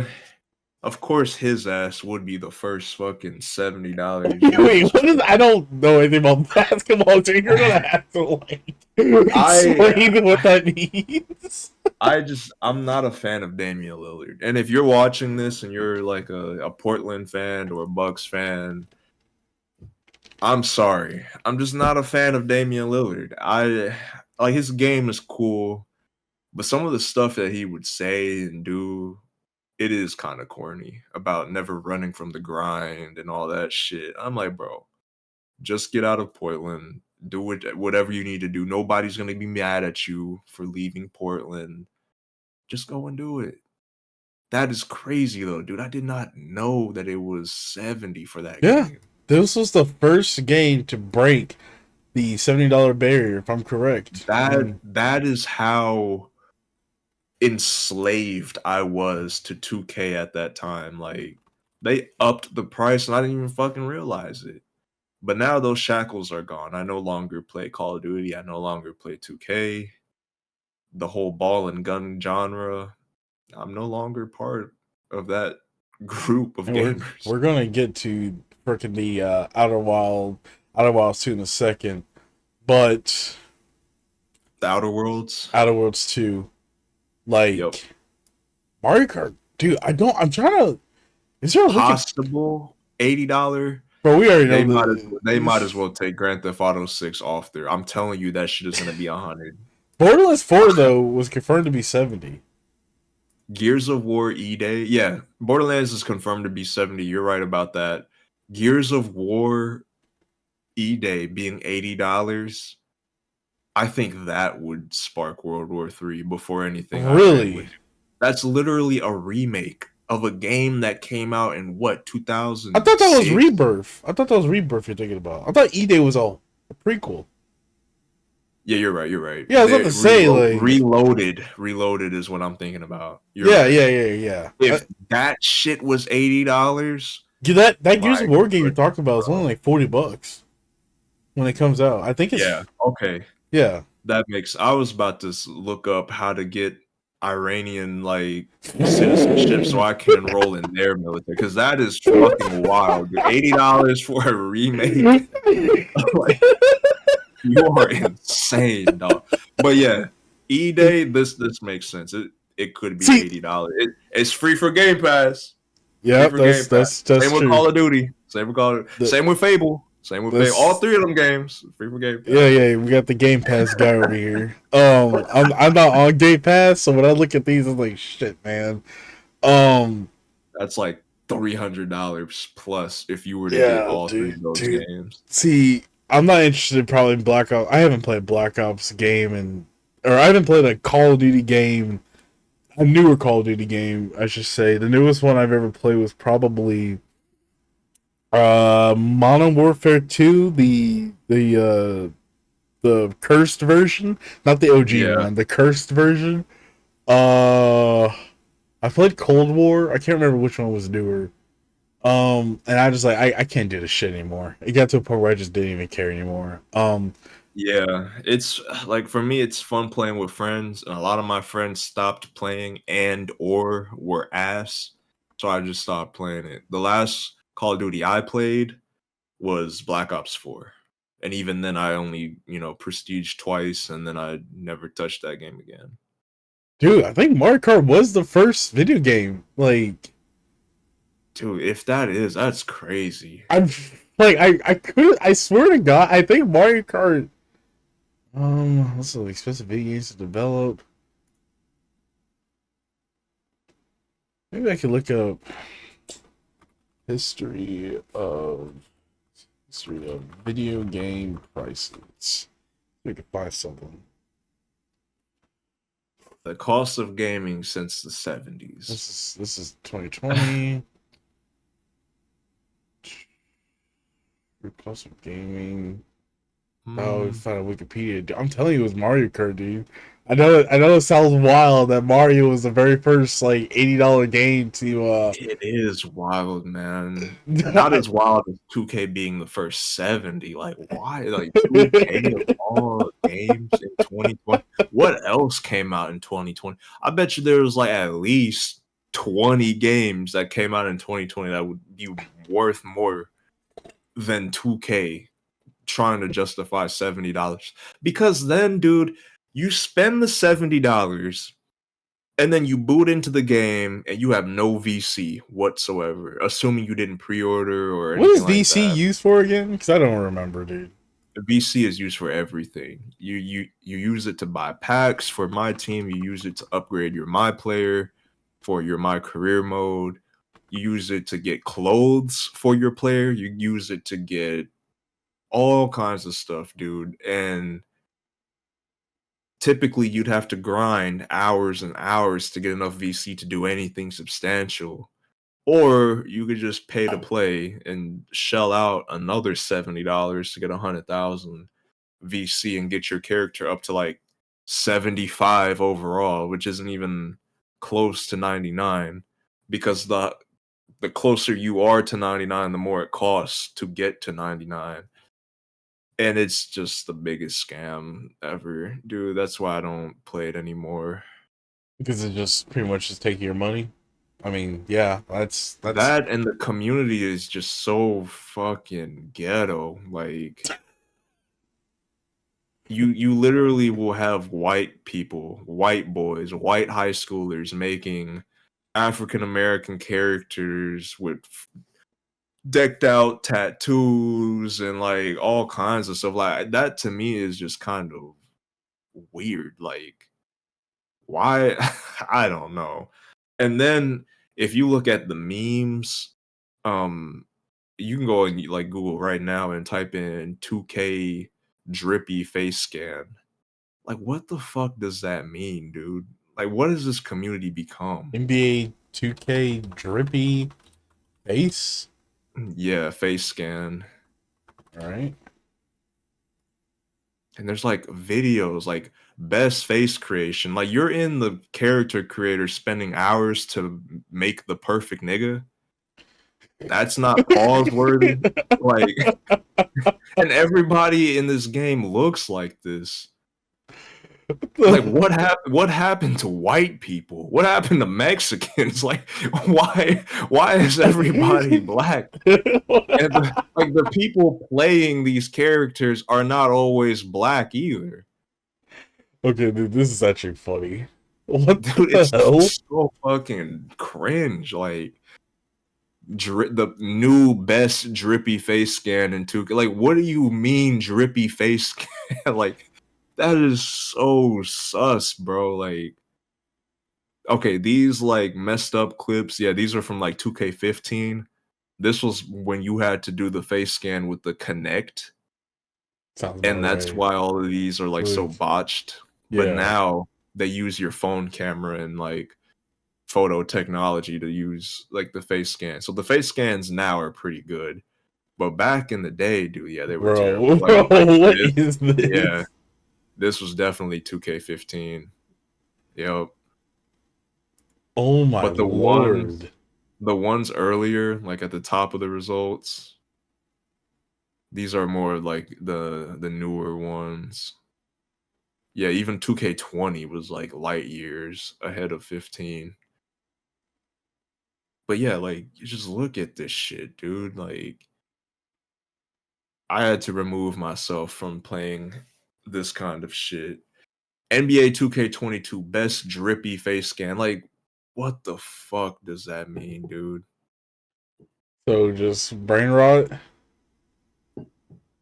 of course his ass would be the first fucking $70 Wait, used. what is? I don't know anything about basketball, so you're gonna have to like I explain what that means. I'm not a fan of Damian Lillard. And if you're watching this and you're like a Portland fan or a Bucks fan, I'm sorry. I'm just not a fan of Damian Lillard. I like his game is cool, but some of the stuff that he would say and do, it is kind of corny about never running from the grind and all that shit. I'm like, bro, just get out of Portland. Do whatever you need to do. Nobody's gonna be mad at you for leaving Portland. Just go and do it. That is crazy though, dude. I did not know that it was 70 for that Yeah, game. this was the first game to break the $70 barrier, if I'm correct. That is how enslaved I was to 2K at that time. Like they upped the price and I didn't even fucking realize it. But now those shackles are gone. I no longer play Call of Duty. I no longer play 2K. The whole ball and gun genre. I'm no longer part of that group of And gamers. we're gonna get to freaking the Outer Wilds 2 in a second, but The Outer Worlds. Outer Worlds 2, Yep. like Mario Kart, dude. I'm trying to. Is there a wicked? Possible $80. Bro, we already They know might as well take Grand Theft Auto 6 off there. I'm telling you that shit is gonna be 100. Borderlands 4 though was confirmed to be 70. Gears of War E-Day. Yeah, Borderlands is confirmed to be 70. You're right about that. Gears of War E-Day being $80. I think that would spark World War III before anything I ran with. Really? That's literally a remake of a game that came out in what, I thought that was 2006? Rebirth. I thought that was Rebirth you're thinking about. I thought E-Day was a prequel. Yeah, you're right. You're right. Yeah, I was about to say like. Reloaded is what I'm thinking about. You're Yeah, right. yeah. If that shit was $80, Yeah, that Gears my of War game you're goodness, talking about is only bro. like $40 when it comes out. I think Yeah. it's Okay. yeah. That makes. I was about to look up how to get Iranian like citizenship so I can enroll in their military because that is fucking wild, dude. $80 for a remake. Like you are insane, dog. But yeah, E-Day, this makes sense. It could be See, $80. It's free for Game Pass. Free yeah, for Game Pass. that's Same with true. Call of Duty. Same with Call of The, Same with Fable. Same with Fable. All this three of them games free for Game Yeah, Pass. yeah, we got the Game Pass guy over here. I'm not on Game Pass, so when I look at these, I'm like, shit, man. Um, That's like $300 plus if you were to get yeah, all three dude, of those dude. games. See, I'm not interested probably in Black Ops. I haven't played Black Ops game or I haven't played a Call of Duty game, a newer Call of Duty game, I should say. The newest one I've ever played was probably Modern Warfare 2, the cursed version, not the OG Yeah, one, the cursed version. Uh, I played Cold War. I can't remember which one was newer. And I just like I can't do this shit anymore. It got to a point where I just didn't even care anymore. yeah. It's like for me, it's fun playing with friends, and a lot of my friends stopped playing and or were ass, so I just stopped playing it. The last Call of Duty I played was Black Ops 4, and even then, I only prestige twice, and then I never touched that game again. Dude, I think Mario Kart was the first video game. Like Dude, if that is, that's crazy. I'm I swear to God, I think Mario Kart. What's the expensive video games to develop? Maybe I could look up history of video game prices. We could find something. The cost of gaming since the 70s. This is 2020. Cost of gaming. Oh, we Hmm. found a Wikipedia. I'm telling you, it was Mario Kart, dude. I know it sounds wild that Mario was the very first like $80 game to It is wild, man. Not as wild as 2K being the first 70. Like, why? Like, 2K of all games in 2020. What else came out in 2020? I bet you there was like at least 20 games that came out in 2020 that would be worth more than 2K trying to justify $70. Because then, dude, you spend the $70 and then you boot into the game and you have no VC whatsoever, assuming you didn't pre-order or what anything is like VC that. used for again? Because I don't remember, dude. The VC is used for everything. You use it to buy packs for my team. You use it to upgrade your my player for your my career mode. You use it to get clothes for your player. You use it to get all kinds of stuff, dude. And typically you'd have to grind hours and hours to get enough VC to do anything substantial. Or you could just pay to play and shell out another $70 to get 100,000 VC and get your character up to like 75 overall, which isn't even close to 99 because the closer you are to 99, the more it costs to get to 99. And it's just the biggest scam ever, dude. That's why I don't play it anymore. Because it just pretty much just taking your money. I mean, yeah, that's That and the community is just so fucking ghetto. Like you literally will have white people, white boys, white high schoolers making African American characters with decked out tattoos and like all kinds of stuff. Like that to me is just kind of weird. Like why? I don't know. And then if you look at the memes, um, you can go and like Google right now and type in 2K drippy face scan. Like, what the fuck does that mean, dude? Like, what has this community become? NBA 2K drippy face. Yeah, face scan. All right. And there's like videos, like best face creation. Like, you're in the character creator spending hours to make the perfect nigga. That's not pause worthy. Like, and everybody in this game looks like this. Like what happened to white people? What happened to Mexicans? Like why is everybody black? And like the people playing these characters are not always black either. Okay, dude, this is actually funny. What Dude, the it's hell? so fucking cringe. Like the new best drippy face scan in 2K. Like, what do you mean drippy face scan? Like, that is so sus, bro. Like, okay, these like messed up clips, yeah, these are from like 2K15. This was when you had to do the face scan with the Connect, Sounds about and that's right. why all of these are like so With botched. But yeah, now they use your phone camera and like photo technology to use like the face scan. So the face scans now are pretty good. But back in the day, dude, yeah, they were terrible. bro, bro, Like what this, is yeah, this? this was definitely 2K15. Yep. Oh my But lord. the ones earlier, like at the top of the results, these are more like the newer ones. Yeah, even 2K20 was like light years ahead of 15. But yeah, like you just look at this shit, dude. Like I had to remove myself from playing this kind of shit. NBA 2K22 best drippy face scan. Like, what the fuck does that mean, dude? So just brain rot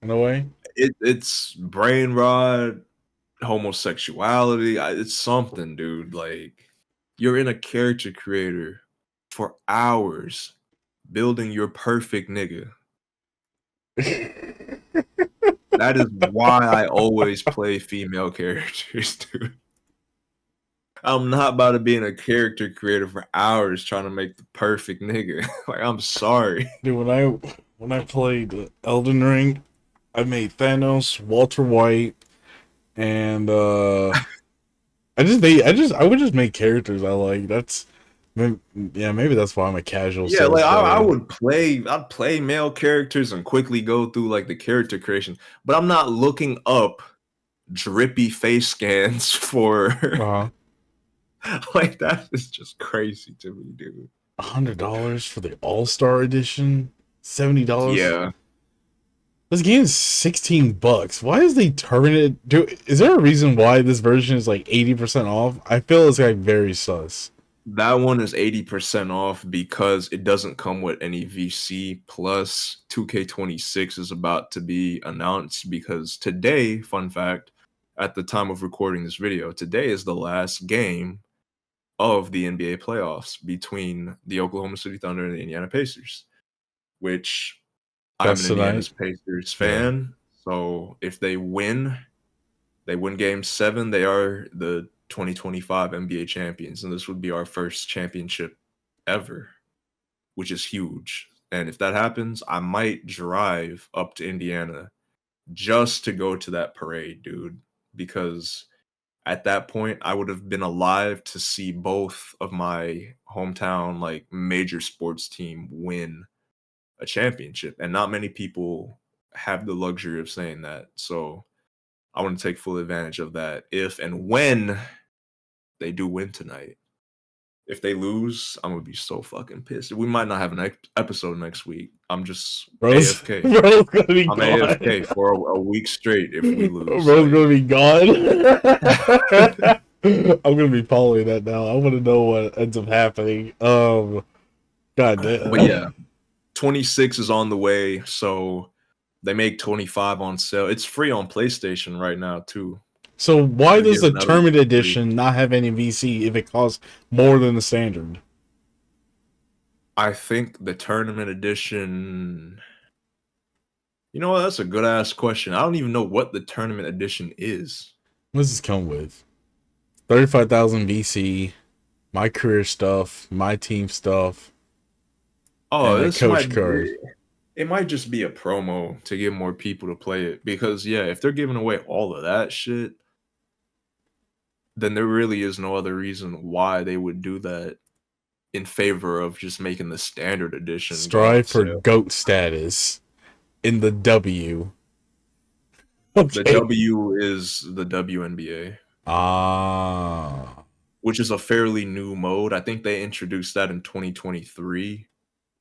in a way. It's brain rot, homosexuality. It's something, dude. Like, you're in a character creator for hours building your perfect nigga. That is why I always play female characters, dude. I'm not about to be in a character creator for hours trying to make the perfect nigga. Like, I'm sorry. Dude, when I played Elden Ring, I made Thanos, Walter White, and I would just make characters I like. Yeah, maybe that's why I'm a casual Yeah, Souls like player. I'd play male characters and quickly go through like the character creation, but I'm not looking up drippy face scans for Uh-huh. like that is just crazy to me, dude. $100 for the All-Star edition, $70. Yeah, This game is $16. Why is they turning it? Is there a reason why this version is like 80% off? I feel it's like very sus. that one is 80% off because it doesn't come with any VC. Plus 2K26 is about to be announced because today, fun fact, at the time of recording this video, today is the last game of the NBA playoffs between the Oklahoma City Thunder and the Indiana Pacers, which I'm That's an Indiana tonight. Pacers Yeah. fan. So if they win game 7, they are the 2025 NBA champions. And this would be our first championship ever, which is huge. And if that happens, I might drive up to Indiana just to go to that parade, dude, because at that point I would have been alive to see both of my hometown like major sports team win a championship, and not many people have the luxury of saying that. So I want to take full advantage of that if and when they do win tonight. If they lose, I'm gonna be so fucking pissed. We might not have an episode next week. I'm just Bro's, AFK. bro's gonna be I'm gone. AFK for a week straight if we lose. Bro's gonna Like, be gone. I'm gonna be following that now. I want to know what ends up happening. God but damn. yeah, 26 is on the way. So they make 25 on sale. It's free on PlayStation right now too. So why They're does giving the that away tournament for free. edition not have any VC if it costs more than the standard? I think the tournament edition. You know what? That's a good ass question. I don't even know what the tournament edition is. What does this come with? 35,000 VC, my career stuff, my team stuff, Oh, and a this coach might card. be. It might just be a promo to get more people to play it. Because yeah, if they're giving away all of that shit, then there really is no other reason why they would do that in favor of just making the standard edition go on Strive for sale. GOAT status in the W. The Okay. W is the WNBA. Ah. which is a fairly new mode. I think they introduced that in 2023,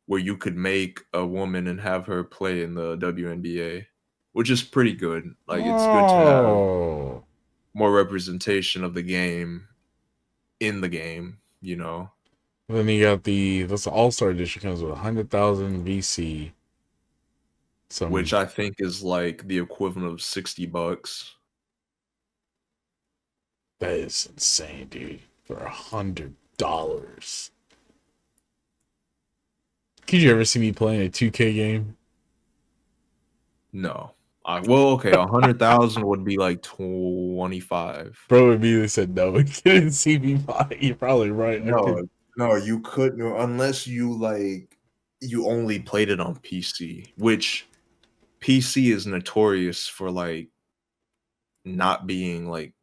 where you could make a woman and have her play in the WNBA, which is pretty good. Like, it's good to have Oh. more representation of the game in the game, you know, Then you got that's the All Star Edition, comes with 100,000 VC. which Some I think is like the equivalent of $60. That is insane, dude. For $100. Could you ever see me playing a 2K game? No. Well, okay, 100,000 would be like 25. Bro immediately said no. He couldn't see me buy. You're probably right. I could. No, no, you couldn't unless you like you only played it on PC, which PC is notorious for like not being like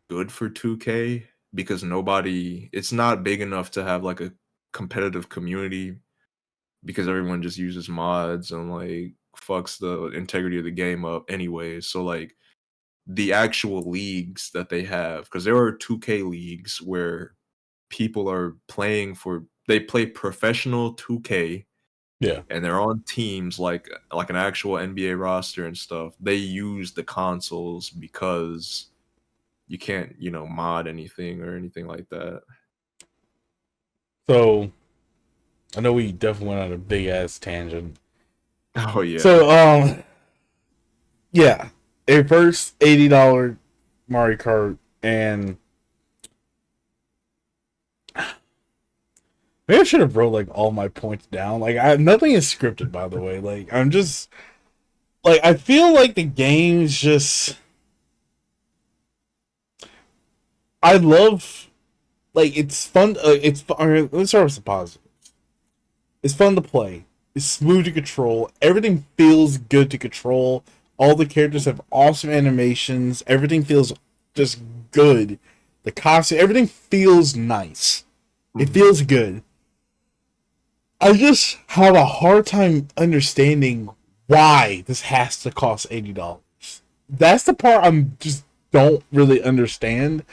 good for 2K because nobody it's not big enough to have like a competitive community because everyone just uses mods and like fucks the integrity of the game up anyway. So like the actual leagues that they have, because there are 2K leagues where people are playing for they play professional 2K Yeah. and they're on teams like an actual NBA roster and stuff. They use the consoles because you can't, mod anything or anything like that. So I know we definitely went on a big ass tangent. Oh yeah. So yeah, a first $80 Mario Kart, and maybe I should have wrote like all my points down. Like nothing is scripted, by the way. Like I'm just like I feel like the game's just I love like it's fun. Let's start with the positive. It's fun to play. It's smooth to control. Everything feels good to control. All the characters have awesome animations. Everything feels just good. The costume, everything feels nice. It Mhm. feels good. I just have a hard time understanding why this has to cost $80. That's the part I'm just don't really understand.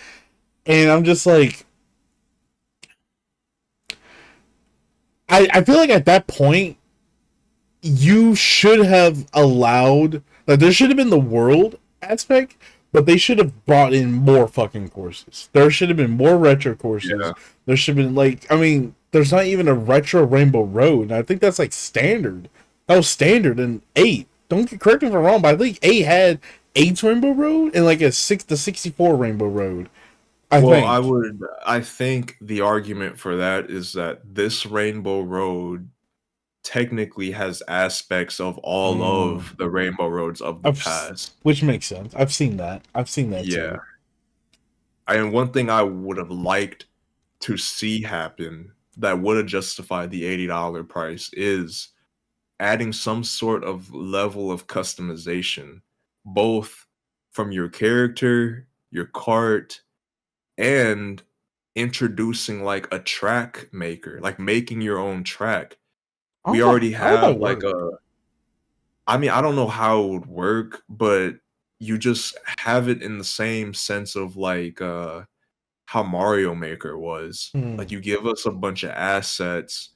And I'm just like, I feel like at that point, you should have allowed, like, there should have been the world aspect, but they should have brought in more fucking courses. There should have been more retro courses. Yeah. There should have been, like, I mean, there's not even a retro Rainbow Road, and I think that's like standard. That was standard in 8. Don't correct me if I'm wrong, but I think 8 had 8's Rainbow Road and like the 64 Rainbow Road. I Well, think. I think the argument for that is that this Rainbow Road technically has aspects of all Mm. of the Rainbow Roads of the past. Which makes sense. I've seen that. I've seen that Yeah. too. And one thing I would have liked to see happen that would have justified the $80 price is adding some sort of level of customization, both from your character, your cart, and introducing like a track maker, like making your own track. We already How would have that like work? I mean, I don't know how it would work, but you just have it in the same sense of like how Mario Maker was. Hmm. Like you give us a bunch of assets,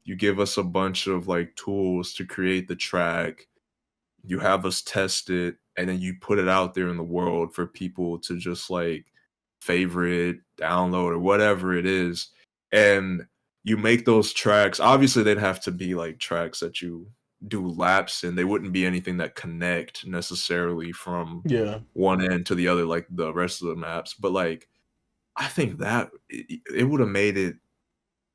you give us a bunch of like tools to create the track, you have us test it, and then you put it out there in the world for people to just like favorite, download, or whatever it is. And you make those tracks. Obviously, they'd have to be like tracks that you do laps in. They wouldn't be anything that connect necessarily from Yeah. one end to the other like the rest of the maps. But like I think that it would have made it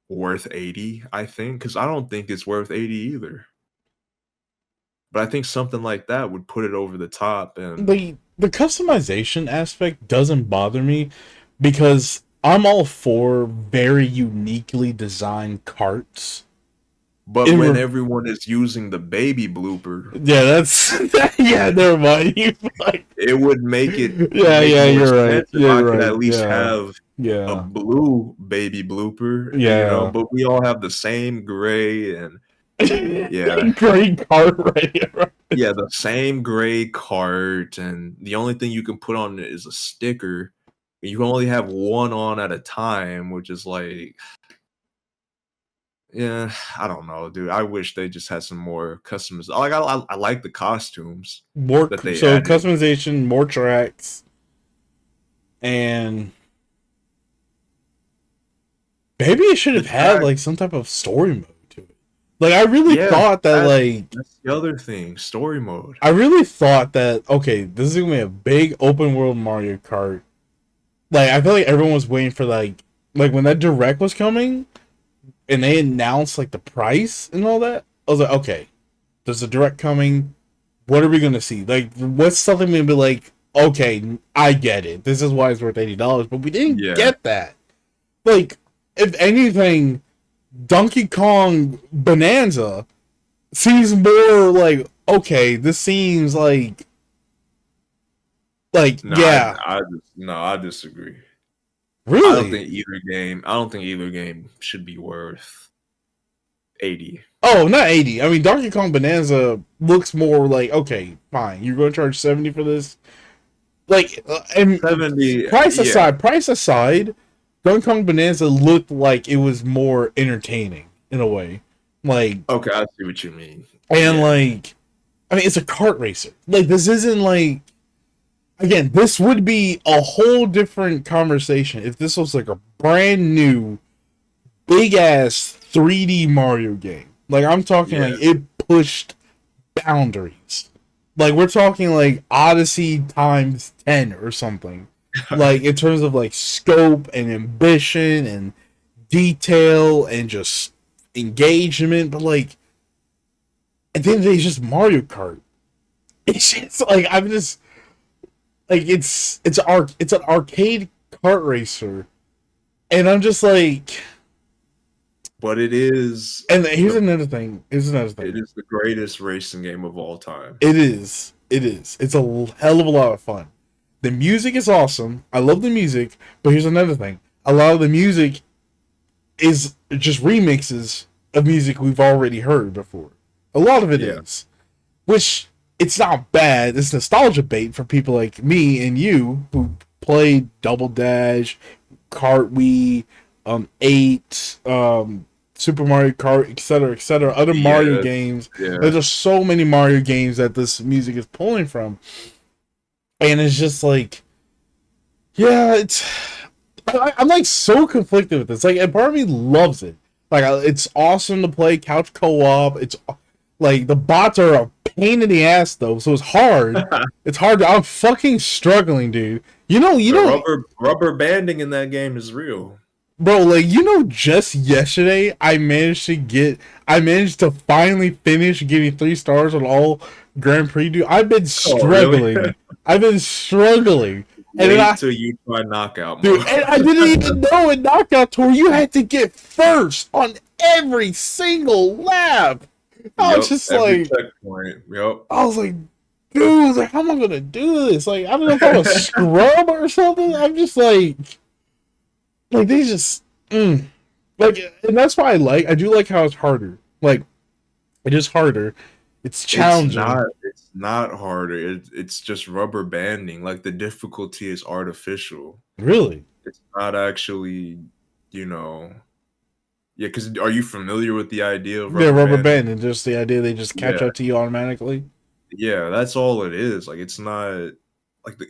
worth 80, I think, because I don't think it's worth 80 either. But I think something like that would put it over the top and The customization aspect doesn't bother me because I'm all for very uniquely designed carts. but In when re- everyone is using the baby blooper, yeah, that's yeah. Never mind. You like it would make it yeah, make yeah. more You're right. sense if I You're could right. at least Yeah, have a yeah, blue baby blooper, yeah. but we all have the same gray and yeah. Great cart right here. Yeah, the same gray cart, and the only thing you can put on it is a sticker. you can only have one on at a time, which is like, yeah, I don't know, dude. I wish they just had some more customers. Like I like the costumes More that they so added. customization, more tracks, and maybe it should The have had track, like some type of story mode to it. Like I really yeah, thought that that like that's the other thing. Story mode. I really thought that okay, this is gonna be a big open world Mario Kart. Like I feel like everyone was waiting for like when that direct was coming and they announced like the price and all that. I was like, okay, there's a direct coming. What are we gonna see? Like, what's something gonna be like? Okay, I get it. This is why it's worth $80, but we didn't Yeah. get that. Like, if anything, Donkey Kong Bonanza seems more like okay. This seems like No, yeah, I disagree. really. I don't think either game should be worth 80. Oh, not 80. I mean, Donkey Kong Bonanza looks more like okay, fine. You're going to charge 70 for this. Like, and 70, yeah. price aside, Donkey Kong Bonanza looked like it was more entertaining in a way. Like, Okay, I see what you mean. and Yeah. like, I mean, it's a kart racer. Like, this isn't like, again, this would be a whole different conversation if this was like a brand new, big ass 3D Mario game. Like, I'm talking Yeah. like it pushed boundaries. Like, we're talking like Odyssey times 10 or something. Like, in terms of like scope and ambition and detail and just engagement. But like, at the end of the day, it's just Mario Kart. It's just like, I'm just like, it's an arcade kart racer. And I'm just like, But it is and here's the another thing. Here's another it thing. is the greatest racing game of all time. It is. It is. It's a hell of a lot of fun. The music is awesome. I love the music, but here's another thing. A lot of the music is just remixes of music we've already heard before. A lot of it Yeah. is. Which it's not bad. It's nostalgia bait for people like me and you who played Double Dash, Kart Wii, 8, Super Mario Kart, etc., etc., other Mario Yeah. games. Yeah. There's just so many Mario games that this music is pulling from, and it's just like, yeah, it's. I'm like so conflicted with this. Like, and part of me loves it. Like, it's awesome to play couch co-op. It's like the bots are a pain in the ass though, so it's hard. It's hard. I'm fucking struggling, dude. You The know, rubber banding in that game is real. bro. Like, just yesterday, I managed to finally finish getting 3 stars on all Grand Prix. Dude, I've been Oh, really? struggling. I've been struggling, and then Wait till you try knockout dude, mode. and I didn't even know in Knockout Tour you had to get first on every single lap. I was Yep, just every like, checkpoint. Yep. I was like, dude, like, how am I gonna do this? Like, I don't know if I'm a scrub or something. I'm just like they just, like, and that's why I do like how it's harder. Like, it is harder. It's challenging. It's not harder. It's just rubber banding. Like the difficulty is artificial. Really. It's not actually, you know. Yeah, because are you familiar with the idea of Yeah, rubber rubber banding? band and just the idea they just catch Yeah, up to you automatically. yeah, that's all it is. Like it's not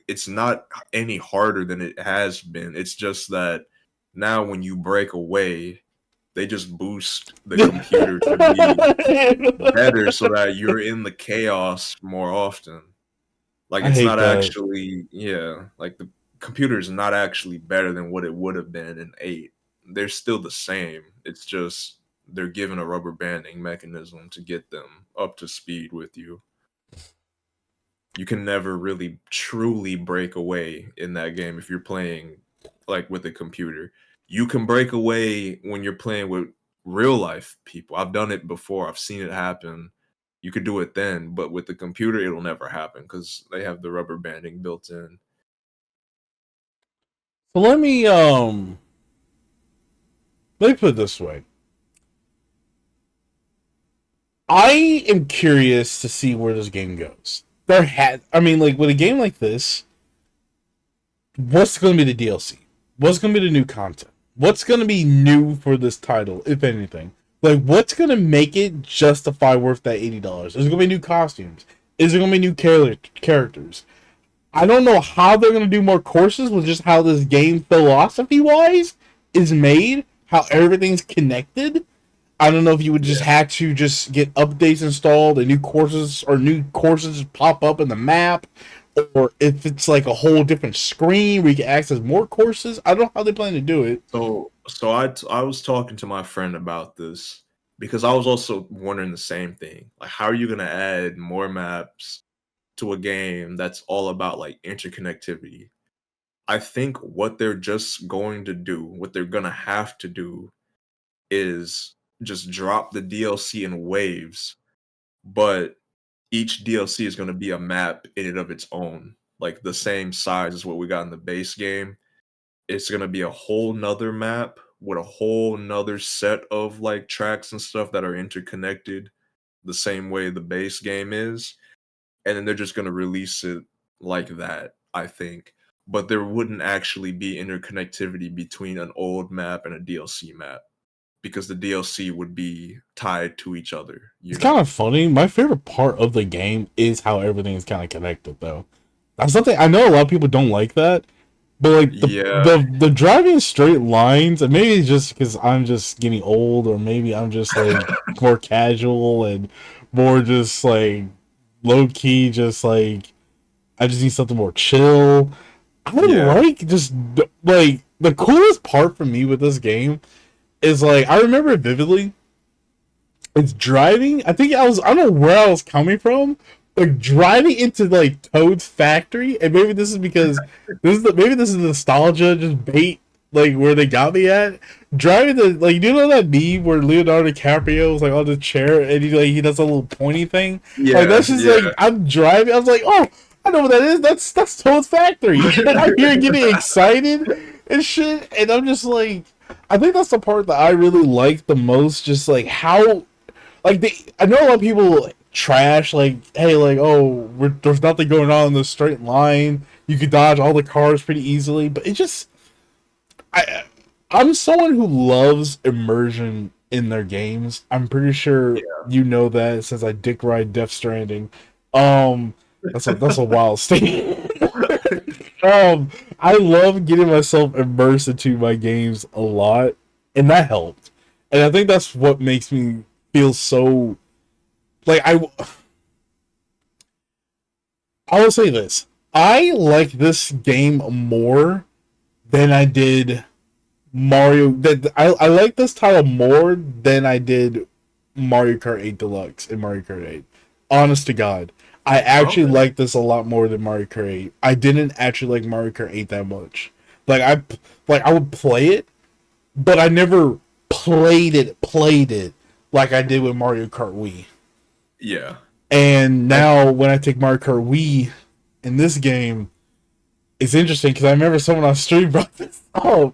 it's not any harder than it has been. It's just that now when you break away, they just boost the computer to be better so that you're in the chaos more often. Like I it's hate not that. actually, yeah, like the computer is not actually better than what it would have been in 8. They're still the same. It's just they're given a rubber banding mechanism to get them up to speed with you. You can never really truly break away in that game if you're playing like with a computer. You can break away when you're playing with real life people. I've done it before. I've seen it happen. You could do it then, but with the computer it'll never happen cuz they have the rubber banding built in. So let me put it this way. I am curious to see where this game goes. I mean, like with a game like this, what's going to be the DLC? What's going to be the new content? What's going to be new for this title, if anything? Like, what's going to make it justify worth that $80? Is there going to be new costumes? Is there going to be new characters? I don't know how they're going to do more courses with just how this game philosophy-wise is made, how everything's connected. I don't know if you would just have to just get updates installed and new courses pop up in the map, or if it's like a whole different screen where you can access more courses. I don't know how they plan to do it. So I was talking to my friend about this because I was also wondering the same thing. Like, how are you gonna add more maps to a game that's all about like interconnectivity? I think what they're just going to do, what they're gonna have to do, is just drop the DLC in waves, but each DLC is gonna be a map in and of its own, like the same size as what we got in the base game. It's gonna be a whole nother map with a whole nother set of like tracks and stuff that are interconnected the same way the base game is. And then they're just gonna release it like that, I think. But there wouldn't actually be interconnectivity between an old map and a DLC map because the DLC would be tied to each other, It's you kind know? of funny. My favorite part of the game is how everything is kind of connected, though. That's something I know a lot of people don't like that, but like Yeah, the driving straight lines, and maybe it's just because I'm just getting old, or maybe I'm just like more casual and more just like low key, just like I just need something more chill. I yeah. like just like the coolest part for me with this game is like I remember it vividly. It's driving. I don't know where I was coming from, but driving into like Toad's factory, and maybe this is because maybe this is nostalgia, just bait, like where they got me at. Driving the like, do you know that meme where Leonardo DiCaprio was like on the chair and he does a little pointy thing? Like Yeah, that's just yeah, like I'm driving. I was like, oh, I know what that is. That's Toad's factory. And I'm here getting excited and shit, and I'm just like, I think that's the part that I really like the most. Just like how like I know a lot of people trash like, hey, like, oh, there's nothing going on in this straight line. You could dodge all the cars pretty easily, but it just I I'm someone who loves immersion in their games. I'm pretty sure yeah. you know that since I dick ride Death Stranding. Um, that's a wild statement. um, I love getting myself immersed into my games a lot, and that helped. And I think that's what makes me feel so like I will say this. I like this game more than I did Mario. That I like this title more than I did Mario Kart 8 Deluxe and Mario Kart 8. Honest to God, I actually Okay. like this a lot more than Mario Kart 8. I didn't actually like Mario Kart 8 that much. Like I would play it, but I never played it like I did with Mario Kart Wii. Yeah. And I now when I take Mario Kart Wii in this game, it's interesting because I remember someone on stream brought this up.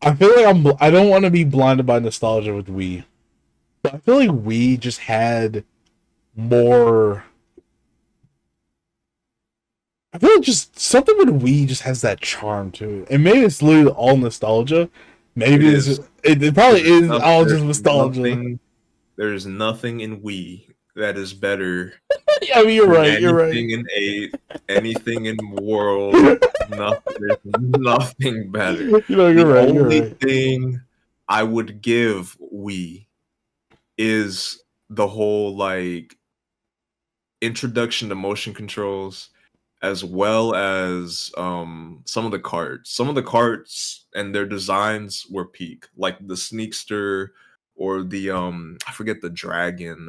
I feel like I don't want to be blinded by nostalgia with Wii, but I feel like Wii just had more. I feel like just something with Wii just has that charm to it, and maybe it's literally all nostalgia. It Maybe is. it probably There's is no all just there's nostalgia. nothing there's nothing in Wii that is better I mean, you're than right. You're right. anything in 8, anything in World, nothing there's nothing better. You're The right. You're only right. thing I would give Wii is the whole, like, introduction to motion controls as well as some of the carts. Some of the carts and their designs were peak, like the Sneakster or the I forget the dragon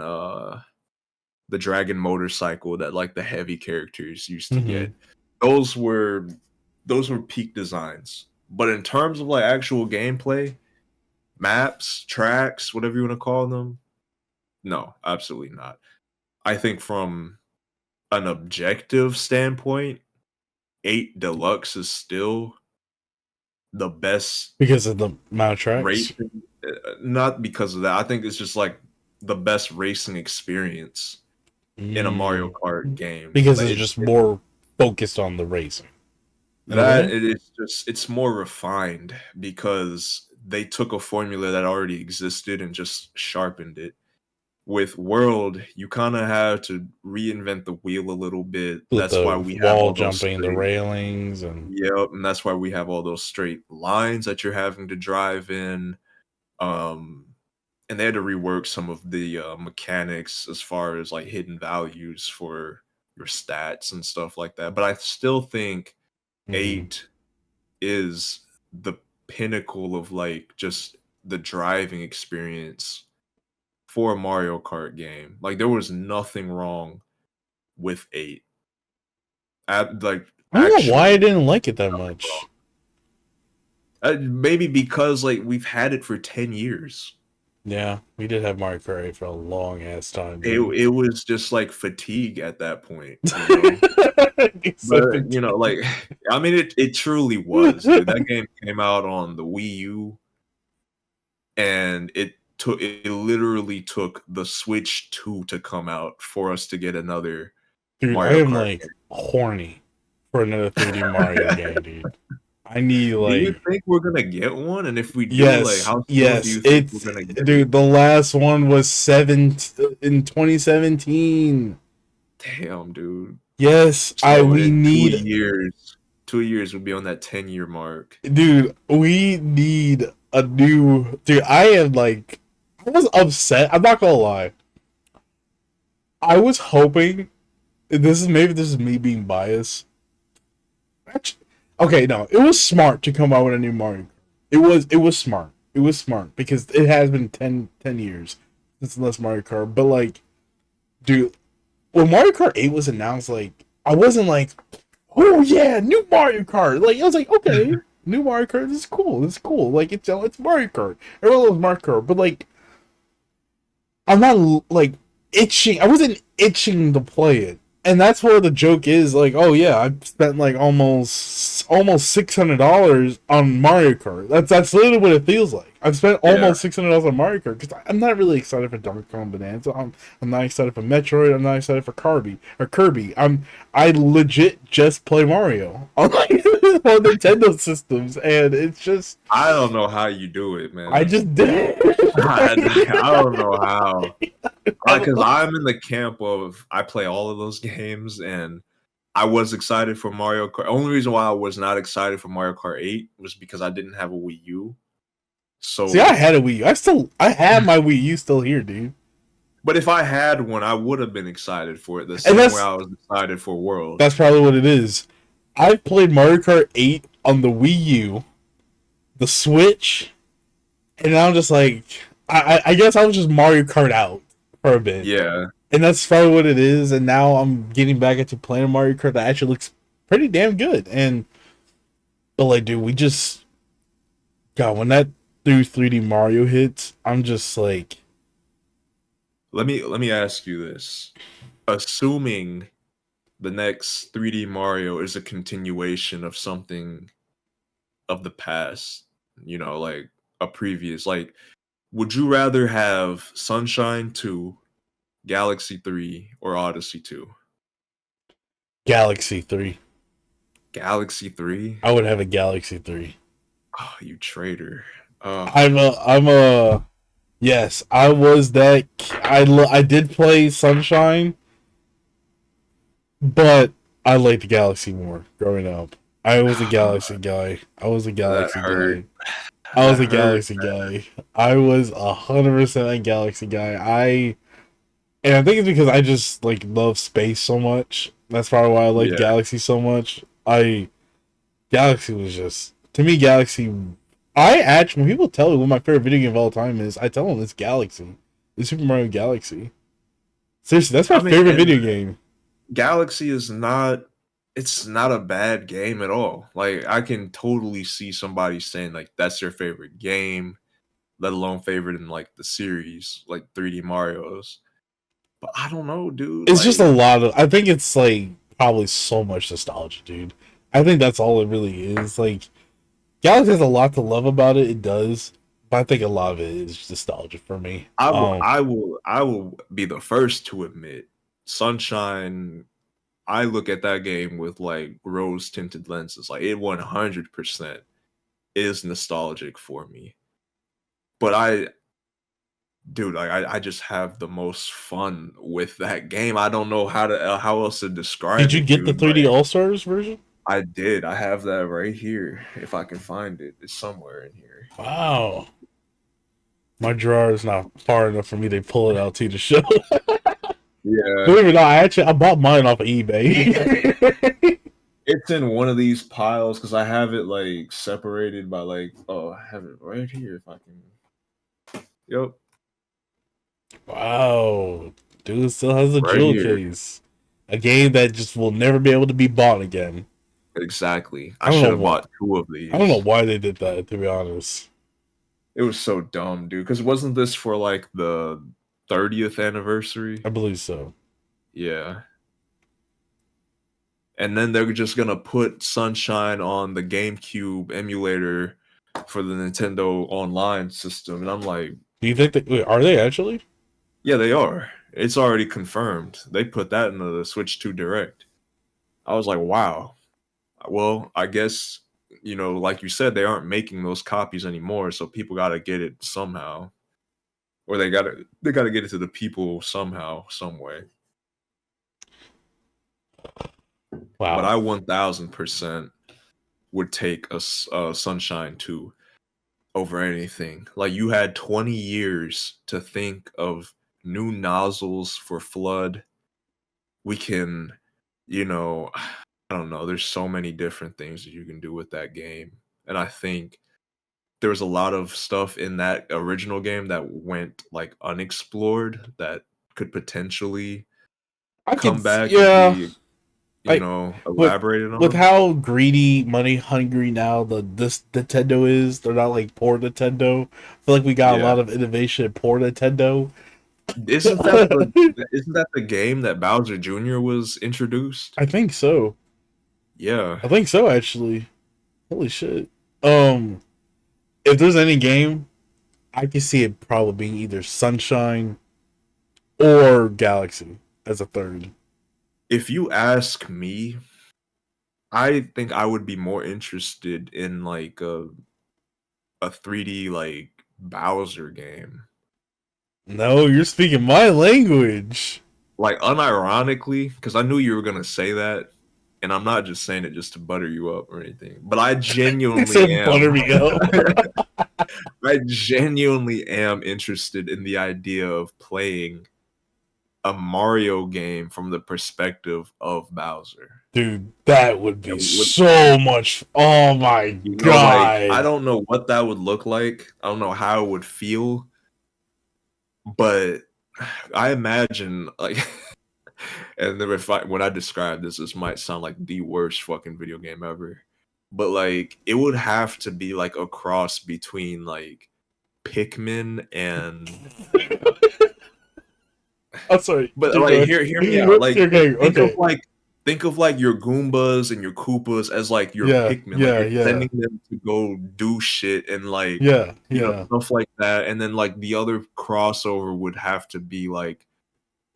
motorcycle that like the heavy characters used to Mm-hmm. get. Those were those were peak designs. But in terms of like actual gameplay, maps, tracks, whatever you want to call them, no, absolutely not. I think from an objective standpoint, 8 Deluxe is still the best Because of the amount of tracks. racing not because of that, I think it's just, like, the best racing experience in a Mario Mm. Kart game. Because Like, it's just more. focused on the racing in a That way. it is just it's more refined because they took a formula that already existed and just sharpened it. With World, you kind of have to reinvent the wheel a little bit. With That's why the we have wall all those jumping, the straight. railings, and Yep, and that's why we have all those straight lines that you're having to drive in. Um, and they had to rework some of the mechanics as far as like hidden values for your stats and stuff like that. But I still think mhm. 8 is the pinnacle of like just the driving experience for a Mario Kart game. Like there was nothing wrong with 8. Like I don't know why I actually didn't like it that nothing wrong. much. Maybe because like we've had it for 10 years. Yeah, we did have Mario Kart 8 for a long ass time, It dude. it was just like fatigue at that point, you know? It's so But, you know, fatiguing. like I mean it truly was, dude. That game came out on the Wii U and it literally took the Switch 2 to come out for us to get another Dude, I Mario am Kart like horny for another 3D Mario game, dude. I need game. Do you like think we're gonna get one? And if we do, like, yes, how soon do yes. you think we're It's gonna get it? dude. The last one was in 2017. Damn, dude. Yes, I So we in 2 need years 2 years would be on that 10-year mark. dude. We need a new dude. I am like I was upset. I'm not gonna lie. I was hoping this is me being biased. Actually, okay, no, it was smart to come out with a new Mario. It was smart. It was smart because it has been 10 years since the last Mario Kart. But like, dude, when Mario Kart 8 was announced, like I wasn't like, oh yeah, new Mario Kart. Like I was like, okay, new Mario Kart. This is cool. This is cool. Like it's Mario Kart. Everyone loves Mario Kart, but like I'm not like itching. I wasn't itching to play it, and that's where the joke is. Like, oh yeah, I spent like almost $600 on Mario Kart. That's literally what it feels like. I've spent Yeah. almost $600 on Mario Kart because I'm not really excited for Donkey Kong Bonanza. I'm not excited for Metroid. I'm not excited for Kirby. I legit just play Mario on like on Nintendo systems, and it's just I don't know how you do it, I man. just did. I don't know how. I Because don't know. I'm in the camp of I play all of those games, and I was excited for Mario Kart. Only reason why I was not excited for Mario Kart 8 was because I didn't have a Wii U. See, I So, had a Wii U. I have my Wii U still here, dude. but if I had one, I would have been excited for it the And same way I was excited for World. that's probably what it is. I played Mario Kart 8 on the Wii U, the Switch, and I'm just like, I guess I was just Mario Kart out for a bit, Yeah. and that's probably what it is. And now I'm getting back into playing Mario Kart that actually looks pretty damn good. And but like, dude, we just God when that new 3D Mario hits, I'm just like, Let me ask you this. Assuming the next 3D Mario is a continuation of something of the past, like a previous, like, would you rather have Sunshine 2, Galaxy 3, or Odyssey 2? Galaxy 3. Galaxy 3? I would have a Galaxy 3. Oh, you traitor. Oh, I'm a yes. I was that. I did play Sunshine, but I liked Galaxy more growing up. I was a Galaxy guy. I was a that Galaxy hurt. guy. I was That a hurt. Galaxy guy. I was 100% a Galaxy guy. And I think it's because I just like love space so much. That's probably why I like Yeah. Galaxy so much. I Galaxy was just to me Galaxy. I actually when people tell me what my favorite video game of all time is, I tell them it's Galaxy. It's Super Mario Galaxy. Seriously, that's my I mean, favorite and video game. Galaxy is not it's not a bad game at all. Like, I can totally see somebody saying, like, that's their favorite game, let alone favorite in, like, the series, like 3D Marios. But I don't know, dude, It's just a like, lot of. I think it's like probably so much nostalgia, dude. I think that's all it really is. Like Galaxy has a lot to love about it. It does, but I think a lot of it is nostalgia for me. I will be the first to admit Sunshine I look at that game with like rose tinted lenses. Like it 100% is nostalgic for me. But dude, like I just have the most fun with that game. I don't know how else to Did describe you it, get the dude. 3D Like All Stars version? I did. I have that right here. If I can find it, it's somewhere in here. Wow. My drawer is not far enough for me to pull it out to the show. Yeah, Believe it or not, I bought mine off of eBay. it's in one of these piles because I have it like separated by like I have it right here. If I can, yep, Wow. Dude still has a right jewel here. case. A game that just will never be able to be bought again. Exactly. I I don't should know have what. bought two of I don't know these. why they did that, to be honest. It was so dumb, dude. Because wasn't this for like the 30th anniversary? I believe so. Yeah. And then they're just gonna put Sunshine on the GameCube emulator for the Nintendo Online system, and I'm like, Do you think that wait, are they actually? yeah, they are. It's already confirmed. They put that in the Switch 2 Direct. I was like, wow. Well, I guess like you said, they aren't making those copies anymore, so people got to get it somehow, or they got to get it to the people somehow, some way. But Wow. I 1000% would take a Sunshine 2 over anything. Like you had 20 years to think of new nozzles for flood. We can, you know, I don't know. There's so many different things that you can do with that game. And I think there was a lot of stuff in that original game that went like unexplored that could potentially I could come back and yeah. be, Like with elaborated with on. how greedy, money hungry now this Nintendo is, they're not like poor Nintendo. I feel like we got a Yeah. lot of innovation in poor Nintendo. Isn't that the game that Bowser Jr. was introduced? I think so. Yeah. I think so actually. Holy shit. Um if there's any game, I can see it probably being either Sunshine or Galaxy as a third. If you ask me, I think I would be more interested in like a 3D like Bowser game. No, you're speaking my language. Like unironically, because I knew you were gonna say that, and I'm not just saying it just to butter you up or anything, but I They genuinely said am. butter me up. I genuinely am interested in the idea of playing a Mario game from the perspective of Bowser. Dude, that would be And so much. Oh my like I god. don't know what that would look like. I don't know how it would feel, but I imagine like and then when I describe this, this might sound like the worst fucking video game ever. But like it would have to be like a cross between like Pikmin and I'm sorry. but Keep like going. hear me out. Like You're okay. think of Okay. like think of like your Goombas and your Koopas as like your Yeah. Pikmin. Like Yeah. you're Yeah. sending them to go do shit and like Yeah. Yeah. stuff like that. And then like the other crossover would have to be like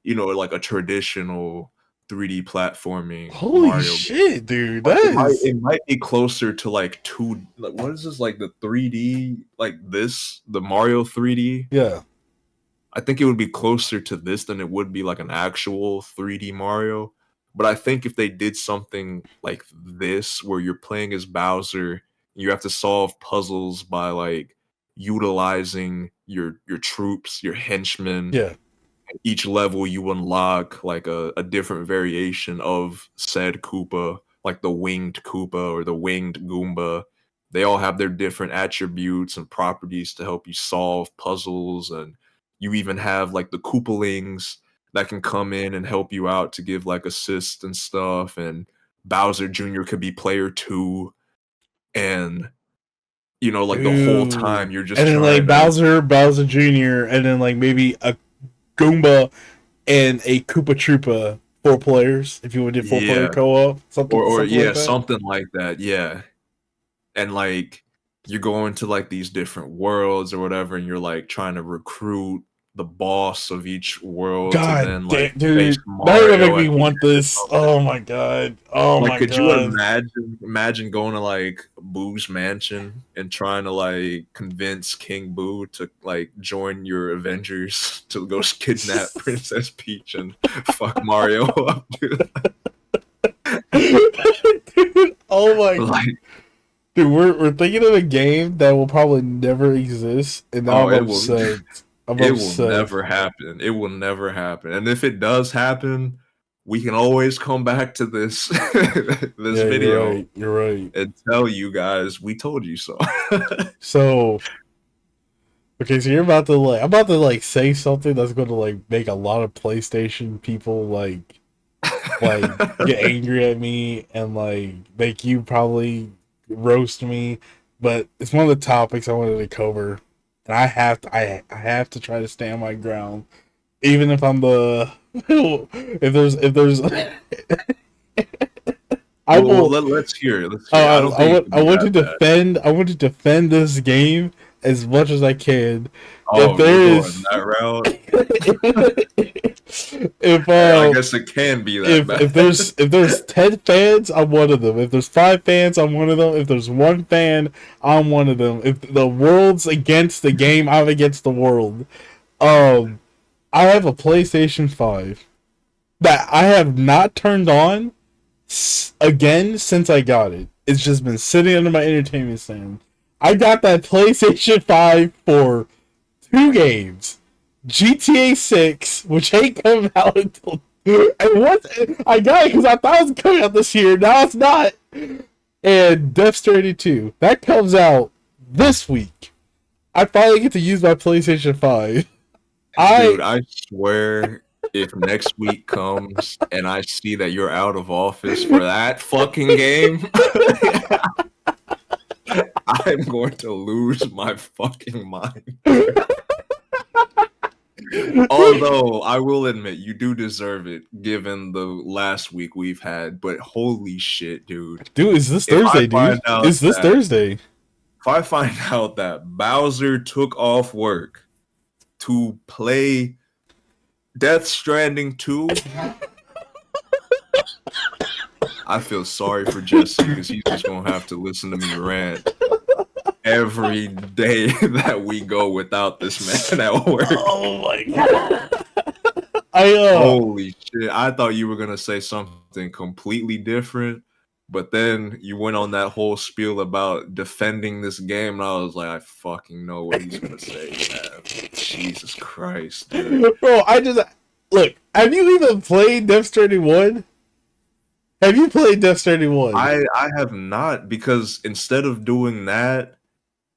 like a traditional 3D platforming Holy Mario game. shit, dude. Like That is. it might be closer to like like what is this like the 3D like this the Mario 3D. Yeah. I think it would be closer to this than it would be like an actual 3D Mario. But I think if they did something like this where you're playing as Bowser, you have to solve puzzles by like utilizing your troops, your henchmen. Yeah. Each level you unlock like a different variation of said Koopa, like the winged Koopa or the winged Goomba. They all have their different attributes and properties to help you solve puzzles, and you even have like the Koopalings that can come in and help you out to give like assists and stuff. And Bowser Jr. could be player two, and like the whole Dude. time you're just And then like trying to Bowser Jr., and then like maybe a Goomba and a Koopa Troopa 4 players. If you would do 4 player yeah, co-op, or something yeah, like that. something like that. Yeah. And like you go into like these different worlds or whatever and you're like trying to recruit the boss of each world to God then like damn, face dude, that would make Mario me at the want end or this. something. Oh my god. Oh Like, my could you god. imagine going to like Boo's mansion and trying to like convince King Boo to like join your Avengers to go kidnap Princess Peach and fuck Mario up, dude? Dude, oh my, Like, dude, we're thinking of a game that will probably never exist, and now oh, I'm upset. I'm it will upset. never happen. It will never happen. And if it does happen, we can always come back to this this Yeah, you're video right. You're right. and tell you guys we told you so. So, okay, so you're about to like, I'm about to like say something that's going to like make a lot of PlayStation people like get angry at me and like make you probably roast me, but it's one of the topics I wanted to cover, and I have to try to stand my ground, even if I'm the if there's I Well, will. let's hear it. Let's hear it. I don't think it could I be want that to bad. defend. I want to defend this game as much as I can. If Oh, there you're going is, that route? if I guess it can be that bad. if there's 10 fans, I'm one of them. If there's 5 fans, I'm one of them. If there's 1 fan, I'm one of them. If the world's against the game, I'm against the world. Um, I have a PlayStation 5 that I have not turned on again since I got it. It's just been sitting under my entertainment stand. I got that PlayStation 5 for 2 games. GTA 6, which ain't coming out until. And what? I got it because I thought it was coming out this year. Now it's not. And Death Stranding 2. That comes out this week. I finally get to use my PlayStation 5. Dude, I swear, if next week comes and I see that you're out of office for that fucking game, I'm going to lose my fucking mind. Although I will admit you do deserve it given the last week we've had, but holy shit, dude. Dude, is this If I Thursday, dude? find out Is this that Thursday? if I find out that Bowser took off work to play Death Stranding 2, I feel sorry for Jesse because he's just gonna have to listen to me rant every day that we go without this man at work. Oh my god. Holy shit. I thought you were gonna say something completely different, but then you went on that whole spiel about defending this game, and I was like, I fucking know what he's gonna say, man. Jesus Christ, dude. Bro, I just look, have you even played Death Stranding 1? Have you played Death Stranding 1? I have not, because instead of doing that,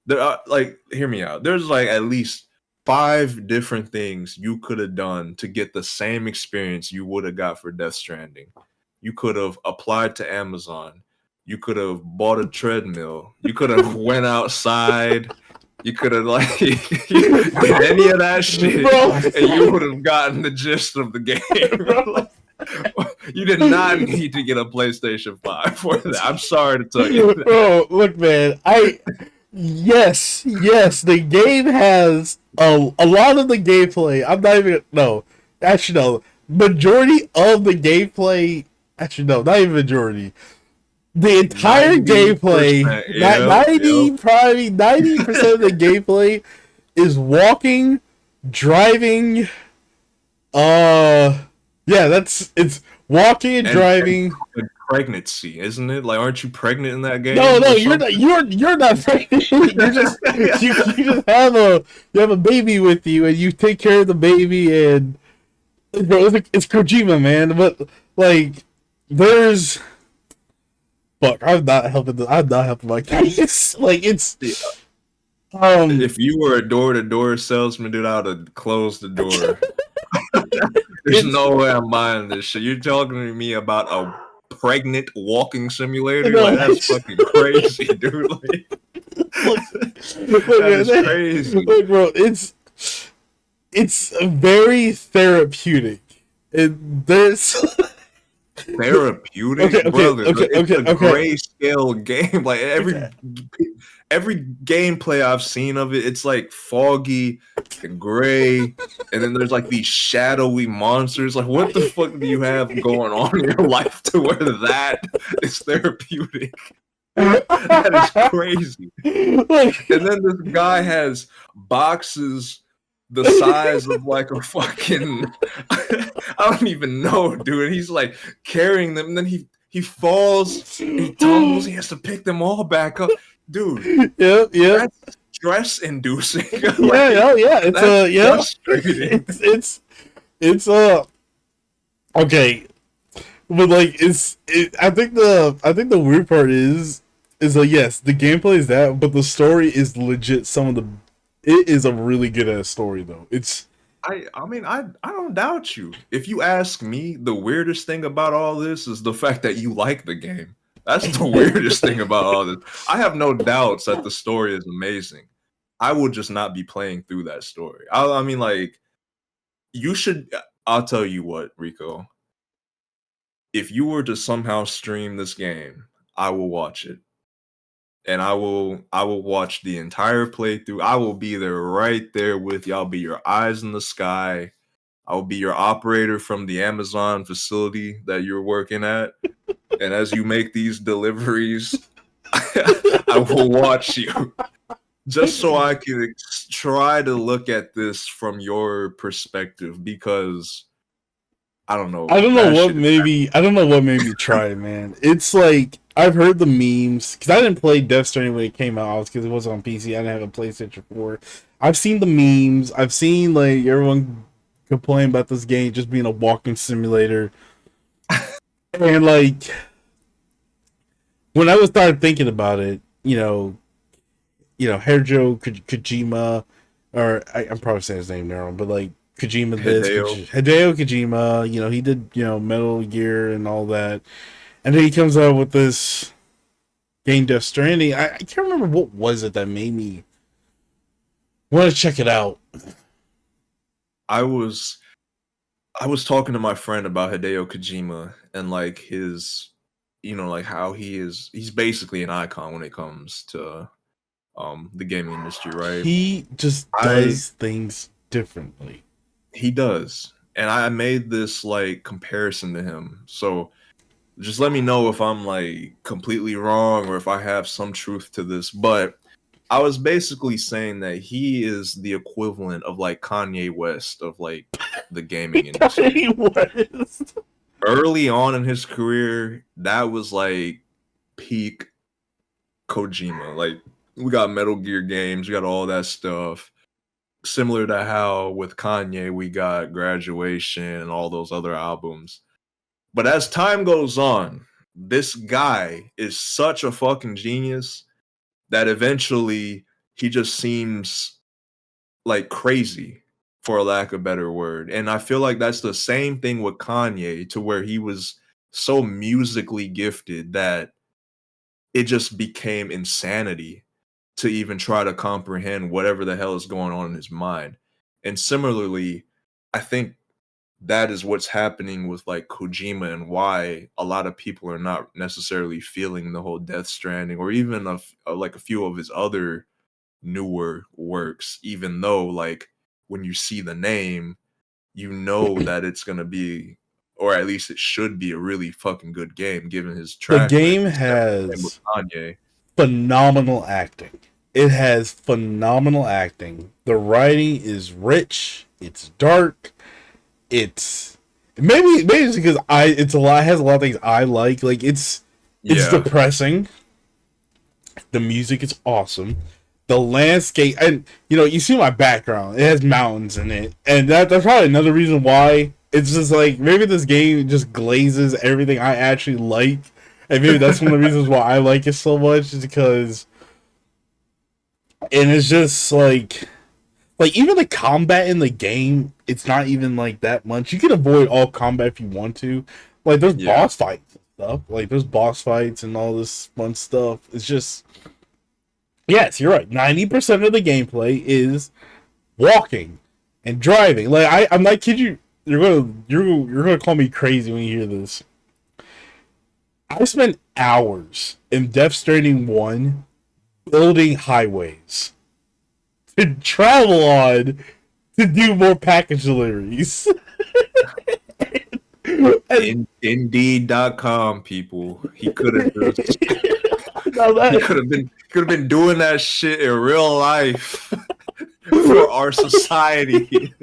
there are like, hear me out. There's like at least 5 different things you could have done to get the same experience you would have got for Death Stranding. You could have applied to Amazon. You could have bought a treadmill. You could have went outside. You could have like did any of that shit, Bro. and you would have gotten the gist of the game. You did not need to get a PlayStation 5 for that. I'm sorry to tell you that. Bro, look, man. Yes, the game has a lot of the gameplay. I'm not even no. Actually, no. Majority of the gameplay. Actually, no, not even majority. The entire gameplay, probably 90% of the gameplay is walking, driving. Yeah, it's walking and driving. Pregnancy, isn't it? Like, aren't you pregnant in that game? No, you're not. You're not pregnant. You're just you just have a baby with you, and you take care of the baby. And bro, it's Kojima, man. But like, there's fuck. I'm not helping. I'm not helping my case. Like it's. If you were a door-to-door salesman, dude, I'd have closed the door. There's no way I'm buying this shit. You're talking to me about a pregnant walking simulator? No, like, that's fucking crazy, dude. Like, that is crazy. Look, bro, it's very therapeutic. There's therapeutic, brother. It's a grayscale game. Like every gameplay I've seen of it, it's like foggy and gray, and then there's like these shadowy monsters. Like, what the fuck do you have going on in your life to where that is therapeutic? That is crazy. And then this guy has boxes the size of like a fucking I don't even know, dude. He's like carrying them, and then he falls, he tumbles, he has to pick them all back up. Dude, Yep, yep. that's stress inducing. Yeah, Like, yeah, yeah. It's that's yeah. frustrating. It's okay. But like I think the weird part is like, yes, the gameplay is that, but the story is legit it is a really good ass story though. I mean, I don't doubt you. If you ask me, the weirdest thing about all this is the fact that you like the game. That's the weirdest thing about all this. I have no doubts that the story is amazing. I will just not be playing through that story. I mean, like, you should. I'll tell you what, Rico. If you were to somehow stream this game, I will watch it. And I will watch the entire playthrough. I will be there right there with you. I'll be your eyes in the sky. I'll be your operator from the Amazon facility that you're working at. And as you make these deliveries, I will watch you just so I can try to look at this from your perspective, because I don't know. I don't know That what shit is made me try it, man. It's like I've heard the memes because I didn't play Death Stranding when it came out because it was on PC. I didn't have a PlayStation 4. I've seen the memes. I've seen like everyone complain about this game just being a walking simulator, and like when I was started thinking about it, Kojima, or I'm probably saying his name wrong, but like Kojima Hideo. Hideo Kojima, he did, Metal Gear and all that. And then he comes out with this game Death Stranding. I can't remember what was it that made me want to check it out. I was talking to my friend about Hideo Kojima and like his, like how he's basically an icon when it comes to the gaming industry, right? He just I does things differently. He does. And I made this like comparison to him. So just let me know if I'm like completely wrong or if I have some truth to this. But I was basically saying that he is the equivalent of like Kanye West of like the gaming industry. He was. Early on in his career, that was like peak Kojima. Like, we got Metal Gear games, we got all that stuff. Similar to how with Kanye we got Graduation and all those other albums. But as time goes on, this guy is such a fucking genius that eventually he just seems like crazy, for a lack of a better word. And I feel like that's the same thing with Kanye, to where he was so musically gifted that it just became insanity to even try to comprehend whatever the hell is going on in his mind. And similarly, I think that is what's happening with like Kojima, and why a lot of people are not necessarily feeling the whole Death Stranding or even like a few of his other newer works, even though like when you see the name, you know that it's gonna be, or at least it should be, a really fucking good game given his The track game record. Same with has Kanye. phenomenal acting. It has phenomenal acting. The writing is rich. It's dark. It's maybe it's because it has a lot of things I like. Like it's Yeah, depressing. The music is awesome. The landscape, and you see my background. It has mountains in it, and that's probably another reason why it's just like maybe this game just glazes everything I actually like, and maybe that's one of the reasons why I like it so much, is because, and it's just like even the combat in the game, it's not even like that much. You can avoid all combat if you want to. Like there's yeah. boss fights and stuff. Like there's boss fights and all this fun stuff. It's just, yes, you're right. 90% of the gameplay is walking and driving. Like I'm not kidding you. You're gonna call me crazy when you hear this. I spent hours in Death Stranding 1 building highways to travel on to do more package deliveries. And Indeed.com, people. He could have just now he that could have been doing that shit in real life for our society.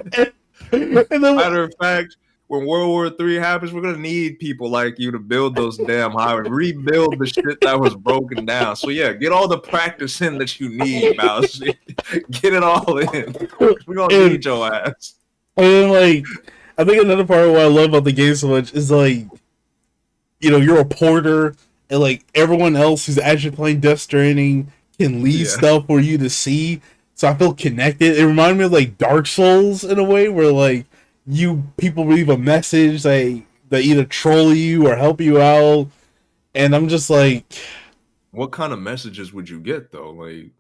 and then Matter of fact, when World War III happens, we're gonna need people like you to build those damn highways, rebuild the shit that was broken down. So yeah, get all the practice in that you need, Mouse. Get it all in. We're gonna and, need your ass. and then like I think another part of what I love about the game so much is like you're a porter and like everyone else who's actually playing Death Stranding can leave Yeah. stuff for you to see. So I feel connected. It reminded me of like Dark Souls in a way where like people leave a message they either troll you or help you out. And I'm just like, What kind of messages would you get though? Like,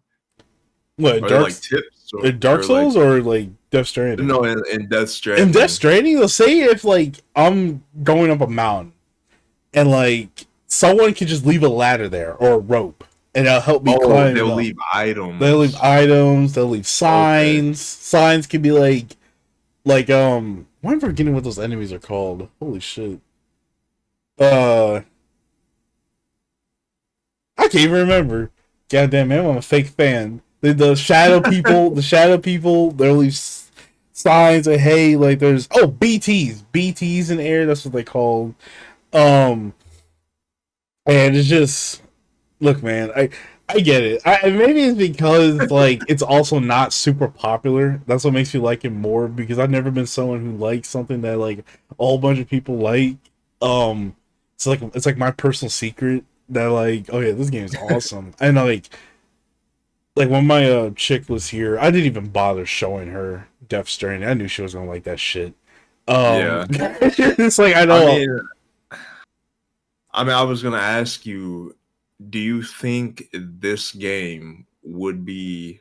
what are there like tips Dark or like Souls or like Death Stranding? no in Death In Death Stranding? Stranding, they'll say if like I'm going up a mountain and like someone could just leave a ladder there or a rope and it'll help me Oh, climb they'll up. leave They'll leave items. items. They'll leave Okay. signs. Signs can be like why am I forgetting what those enemies are called? Holy shit. Uh, I can't even remember. Goddamn man, I'm a fake fan. The shadow people, they'll leave signs of hey, like there's BTs in the air. That's what they called. Um, and it's just look, man, I get it. Maybe it's because like it's also not super popular. That's what makes me like it more because I've never been someone who likes something that like a whole bunch of people like. Um, it's like my personal secret that like oh yeah, this game is awesome. And like when my chick was here, I didn't even bother showing her Death Stranding. I knew she was gonna like that shit. Yeah. It's like I I know. mean, I was gonna ask you, do you think this game would be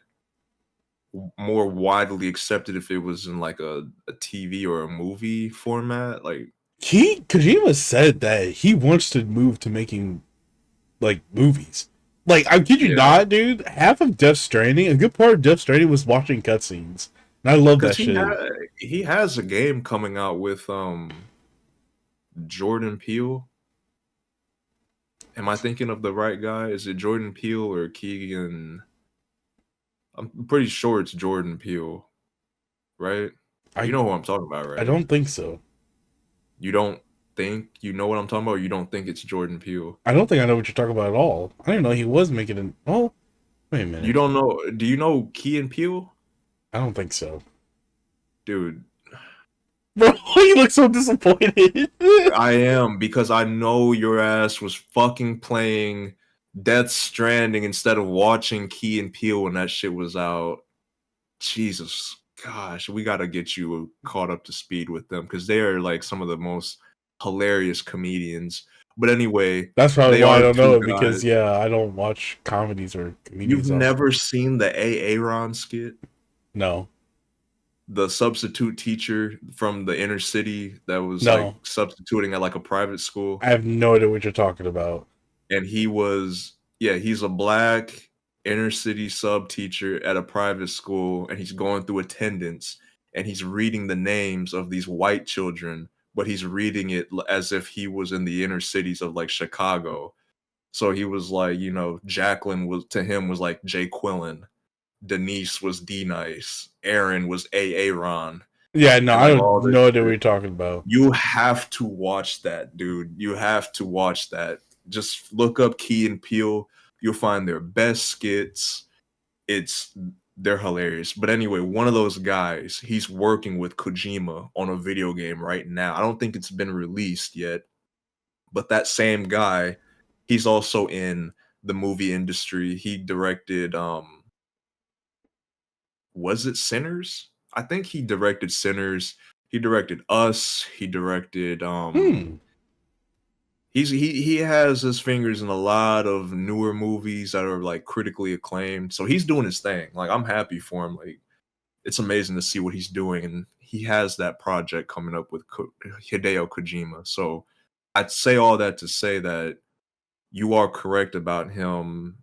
more widely accepted if it was in like a TV or a movie format? Like, Kojima said that he wants to move to making like movies. Like I kid you yeah, not, dude. Half of Death Stranding, a good part of Death Stranding was watching cutscenes, and I love that because shit. he has a game coming out with Jordan Peele. Am I thinking of the right guy? Is it Jordan Peele or Keegan? I'm pretty sure it's Jordan Peele, right? You I know who I'm talking about, I right? don't think so. You don't think you know what I'm talking about? Or you don't think it's Jordan Peele? I don't think I know what you're talking about at all. I didn't know he was making an. Oh, wait a You minute. don't know? Do you know Key and Peele, I don't think so. dude? Bro, you look so disappointed. I am because I know your ass was fucking playing Death Stranding instead of watching Key and Peele when that shit was out. Jesus, gosh, we gotta get you caught up to speed with them because they are like some of the most hilarious comedians. But anyway, That's probably they why I are don't know two it guys. because yeah, I don't watch comedies or You've comedians often. never seen the Aaron skit? No, The substitute teacher from the inner city that was like no, substituting at like a private school, I have no idea what you're talking about. and he's a black inner city sub teacher at a private school, and he's going through attendance, and he's reading the names of these white children, but he's reading it as if he was in the inner cities of like Chicago. So he was like, Jacqueline was to him was like Jay Quillen, Denise was D Nice, Aaron was Aaron, Yeah, no, and I like have all this no idea what shit. you're talking about. You have to watch that, dude. You have to watch that. Just look up Key and Peele. You'll find their best skits. It's they're hilarious. But anyway, one of those guys, he's working with Kojima on a video game right now. I don't think it's been released yet, but that same guy, he's also in the movie industry. He directed was it Sinners? I think he directed Sinners. He directed Us. He directed Hmm. he has his fingers in a lot of newer movies that are like critically acclaimed. So he's doing his thing. Like I'm happy for him. Like it's amazing to see what he's doing, and he has that project coming up with Hideo Kojima. So I'd say all that to say that you are correct about him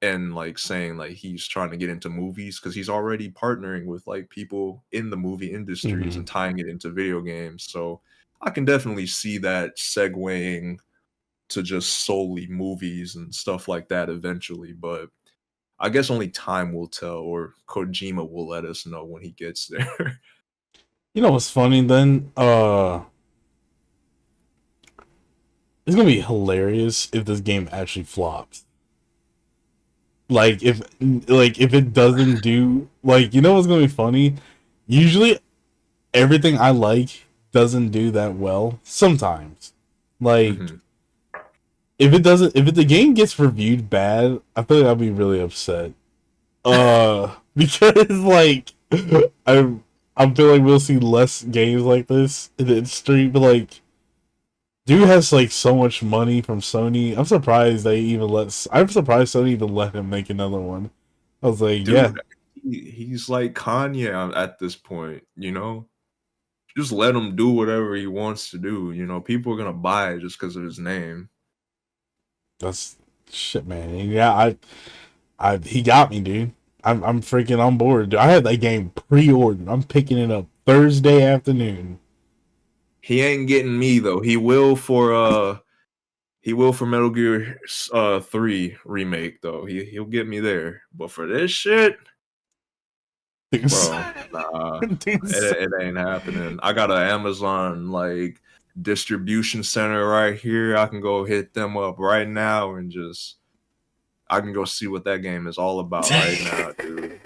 and like saying like he's trying to get into movies because he's already partnering with like people in the movie industries Mm-hmm. and tying it into video games. So I can definitely see that segueing to just solely movies and stuff like that eventually. But I guess only time will tell, or Kojima will let us know when he gets there. You know what's funny then? It's gonna be hilarious if this game actually flops. If it doesn't do like you know what's gonna be funny? Usually everything I like doesn't do that well. Sometimes. Like Mhm. if the game gets reviewed bad, I feel like I'll be really upset. Because like I'm I'm feeling we'll see less games like this in the industry, but like dude has like so much money from Sony. I'm surprised Sony even let him make another one. I was like, yeah, Dude, he's like Kanye at this point, you know? Just let him do whatever he wants to do, you know? People are gonna buy it just because of his name. that's shit, man. And yeah, I he got me, dude. I'm freaking on board. I had that game pre-ordered. I'm picking it up Thursday afternoon. He ain't getting me though. He will for Metal Gear 3 remake though. He'll get me there. But for this shit, Dude's, bro, nah, dude's, it ain't happening. I got an Amazon like distribution center right here. I can go hit them up right now and just I can go see what that game is all about right now, dude.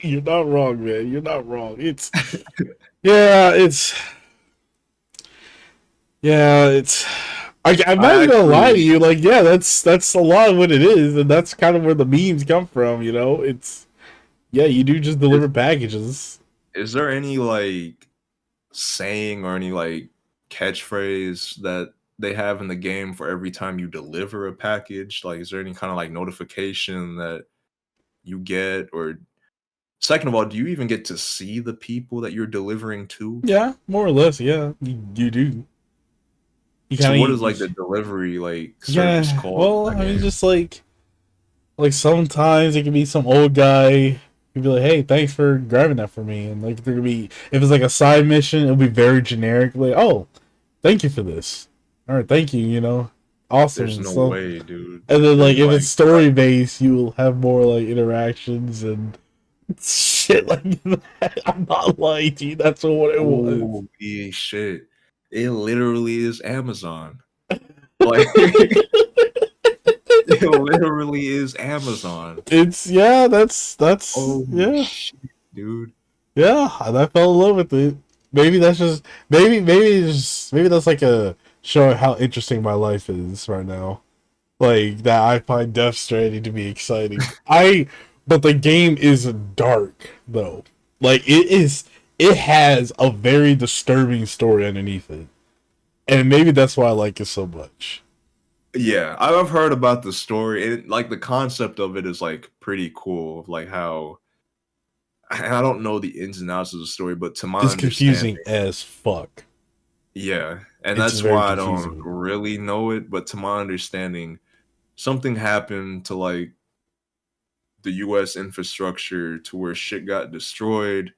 You're not wrong, man. You're not wrong. Yeah, it's. I'm not I even gonna lie to actually you. Like, yeah, that's a lot of what it is, and that's kind of where the memes come from. You know, it's yeah, you do just is deliver packages. is there any like saying or any like catchphrase that they have in the game for every time you deliver a package? Like, is there any kind of like notification that you get? Or second of all, do you even get to see the people that you're delivering to? Yeah, more or less. Yeah, you do. You So kind what is of like the delivery like service yeah. called in Well, that I mean, game? just like sometimes it can be some old guy who'd be like, "Hey, thanks for grabbing that for me," and like there could be if it's like a side mission, it'll be very generic. Like, "Oh, thank you for this." All right, thank you. You know, awesome There's and no stuff. way, dude. And then It'd like be if it's like, story based, you will have more like interactions and shit like that. I'm not lying to you. That's what it was. holy shit. It literally is Amazon. Like it literally is Amazon. It's yeah. That's Holy yeah. shit, dude. Yeah, and I fell in love with it. Maybe that's just maybe that's like a showing how interesting my life is right now. Like that I find Death Stranding to be exciting. But the game is dark though. Like it has a very disturbing story underneath it. And maybe that's why I like it so much. Yeah, I've heard about the story. Like the concept of it is like pretty cool. Of like how I don't know the ins and outs of the story, but to my It's understanding, confusing as fuck. yeah, and It's that's very why I don't confusing. really know it. But to my understanding, something happened to like the U.S. infrastructure to where shit got destroyed.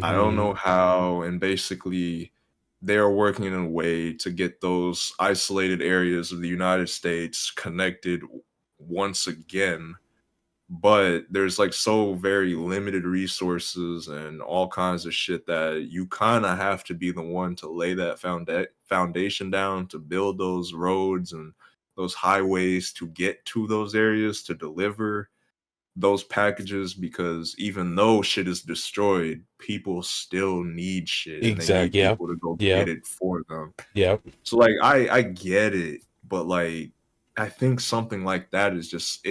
I don't Hmm. know how, and basically they are working in a way to get those isolated areas of the United States connected once again. But there's like so very limited resources and all kinds of shit that you kind of have to be the one to lay that foundation down to build those roads and those highways to get to those areas to deliver those packages, because even though shit is destroyed, people still need shit and they need Exactly. Yep. people to go get Yep. it for them. Yep. So like I get it, but like I think something like that is just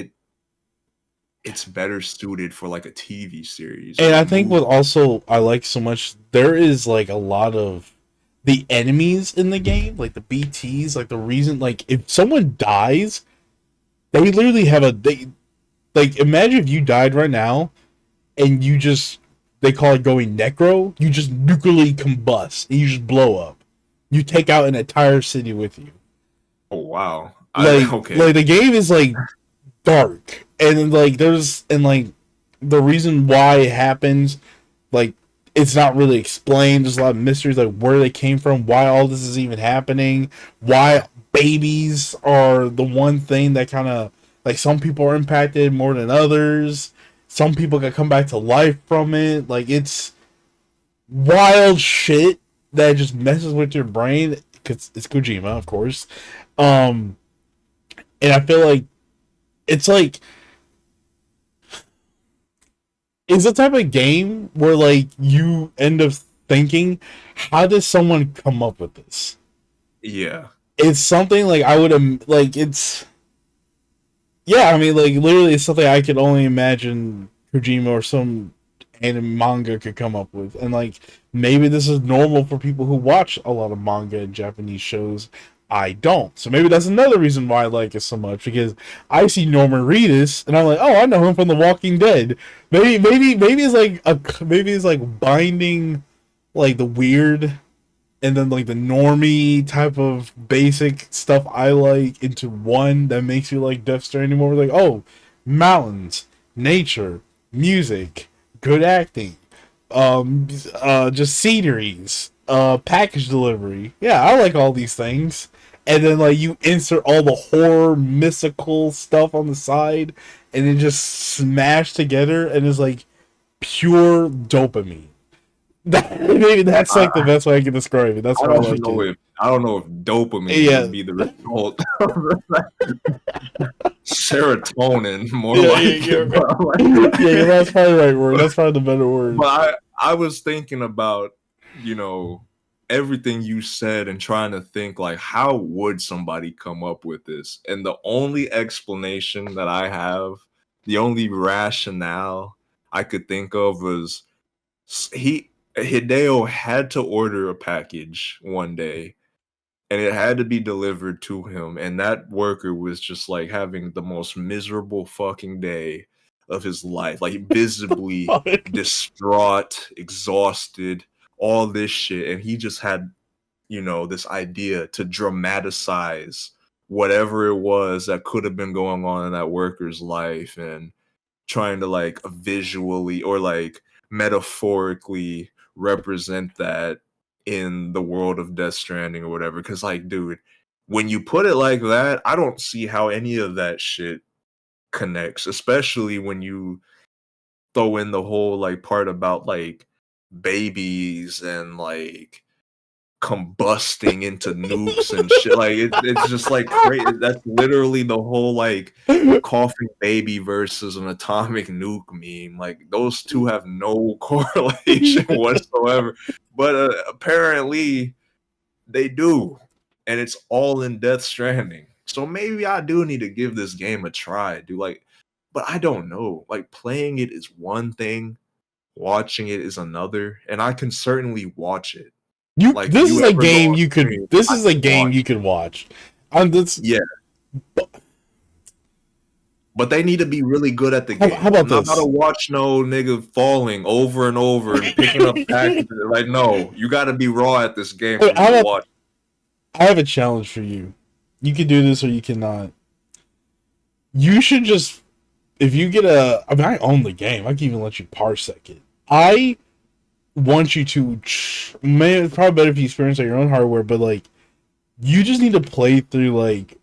it's better suited for like a TV series And or a I think movie. what also I like so much, there is like a lot of the enemies in the game, like the BTs, like the reason, like if someone dies, they literally have they like imagine if you died right now and you just they call it going necro, you just nuclearly combust and you just blow up. You take out an entire city with you. Oh wow. I Like okay. the game is like dark, and like there's and like the reason why it happens, like it's not really explained. There's a lot of mysteries, like where they came from, why all this is even happening, why babies are the one thing that kind of like some people are impacted more than others. Some people can come back to life from it. Like it's wild shit that just messes with your brain because it's Kojima, of course. Um, and I feel like it's like it's the type of game where like you end up thinking, how does someone come up with this? Yeah. It's something like I would like it's yeah, I mean like literally it's something I could only imagine Kojima or some anime manga could come up with. And like maybe this is normal for people who watch a lot of manga and Japanese shows. I don't. So maybe that's another reason why I like it so much, because I see Norman Reedus and I'm like, oh, I know him from The Walking Dead. Maybe it's like maybe it's like binding like the weird and then like the normie type of basic stuff I like into one that makes you like Death Stranding more. Like, oh, mountains, nature, music, good acting, just sceneries, package delivery. Yeah, I like all these things. And then like you insert all the horror mystical stuff on the side and then just smash together and it's like pure dopamine. Maybe that's like the best way I can describe it. That's I why I don't like know it. if dopamine Yeah, would be the result of serotonin, more yeah, like yeah, it. yeah. But, Yeah, that's like, probably the right word. That's probably the better word. but I was thinking about, you know, everything you said and trying to think like how would somebody come up with this? And the only explanation that I have, the only rationale I could think of was he Hideo had to order a package one day and it had to be delivered to him, and that worker was just like having the most miserable fucking day of his life, like visibly Fuck. distraught, exhausted, all this shit, and he just had, this idea to dramatize whatever it was that could have been going on in that worker's life, and trying to like visually or like metaphorically represent that in the world of Death Stranding or whatever. Because like, dude, when you put it like that, I don't see how any of that shit connects, especially when you throw in the whole like part about like babies and like combusting into nukes and shit. Like it's just like crazy. That's literally the whole like coughing baby versus an atomic nuke meme. Like those two have no correlation whatsoever. But apparently they do. And it's all in Death Stranding. So maybe I do need to give this game a try, dude. Like, but I don't know. Like playing it is one thing, watching it is another, and I can certainly watch it. You. Like, This you is a ever go game on you could. stream, This I is a can game watch you it. could watch. This. Yeah, but they need to be really good at the How game. about I'm not about to this? watch no nigga falling over and over and picking up packages. Like, no, you gotta be raw at this game for me How to about? watch. I have a challenge for you. You can do this or you cannot. You should just. If you get a. I mean, I own the game. I can even let you parsec it. I want you to. Man, it's probably better if you experience on your own hardware, but like, you just need to play through like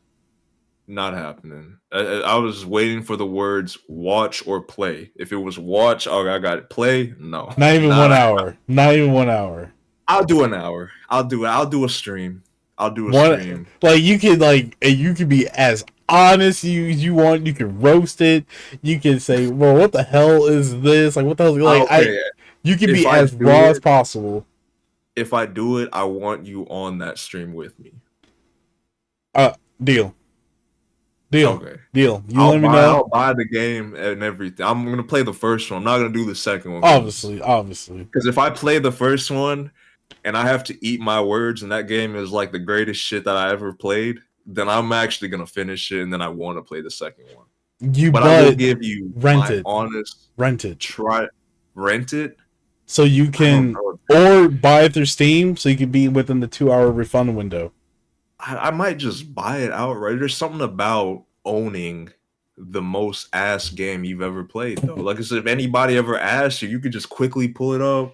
Not happening. I was waiting for the words watch or play. If it was watch, oh, I got it. Play, no, not even not. 1 hour. Not even 1 hour. I'll do an hour. I'll do it. I'll do a stream. I'll do a One stream. like you can like and you can be as honest as you want. You can roast it. You can say, "Well, what the hell is this? Like, what the hell?" Like, I. Okay, You can if be I as do raw as it, possible. I want you on that stream with me. Deal, deal, Okay. deal. You let me know. I'll buy the game and everything. I'm gonna play the first one. I'm not gonna do the second one Obviously, obviously. because if I play the first one and I have to eat my words and that game is like the greatest shit that I ever played, then I'm actually gonna finish it and then I want to play the second one. You But I will but give you rent my it, honest rent it, try. Rent it. so you I don't can, know. or buy it through Steam, so you can be within the 2 hour refund window. I might just buy it outright. There's something about owning the most ass game you've ever played, though. Like I said, if anybody ever asked you, you could just quickly pull it up,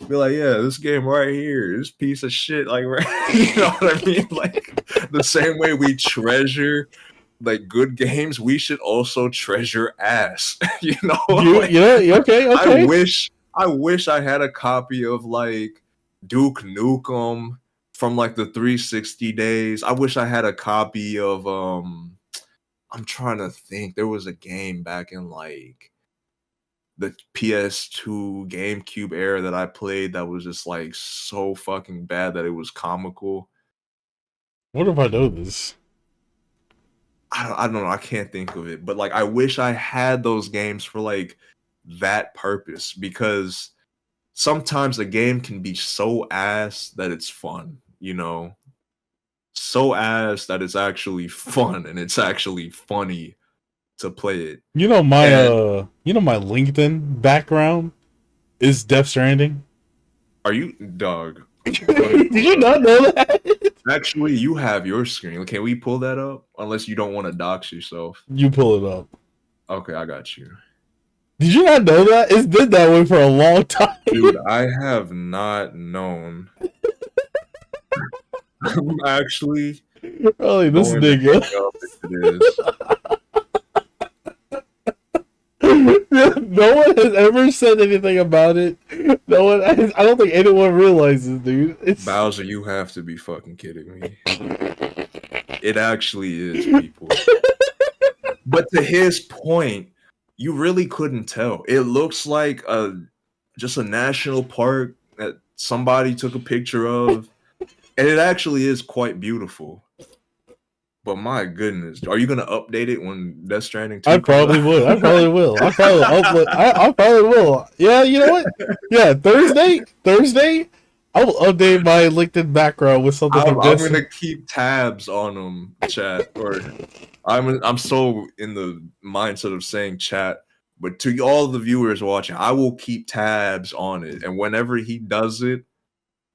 be like, yeah, this game right here, this piece of shit, like, right, you know what I mean? Like, the same way we treasure like good games, we should also treasure ass. You know, like Okay, I okay. wish I wish I had a copy of like Duke Nukem from like the 360 days. I wish I had a copy of I'm trying to think. There was a game back in like the PS2 GameCube era that I played that was just like so fucking bad that it was comical. What if I know this? I don't know. I can't think of it, but like I wish I had those games for like that purpose because sometimes a game can be so ass that it's fun, you know, so ass that it's actually fun and it's actually funny to play it. And You know my LinkedIn background is Death Stranding. are you dog? Go ahead, Did pull you it up. not know that? Actually, you have your screen. Can we pull that up? Unless you don't want to dox yourself. You pull it up. Okay, I got you. Did you not know that? It's been that way for a long time. Dude, I have not known. I'm actually Really, this going to nigga. look up if it is. No one has ever said anything about it. No one. I don't think anyone realizes, dude. It's Bowser, you have to be fucking kidding me. It actually is, people. But to his point, you really couldn't tell. It looks like just a national park that somebody took a picture of, and it actually is quite beautiful. But my goodness, are you gonna update it when Death Stranding 2 I comes probably out? would. I probably will. I probably upload. I probably will. Yeah, you know what? Yeah, Thursday, I will update my LinkedIn background with something from I'm this. gonna keep tabs on them, chat. Or I'm so in the mindset of saying chat, but to all the viewers watching, I will keep tabs on it, and whenever he does it,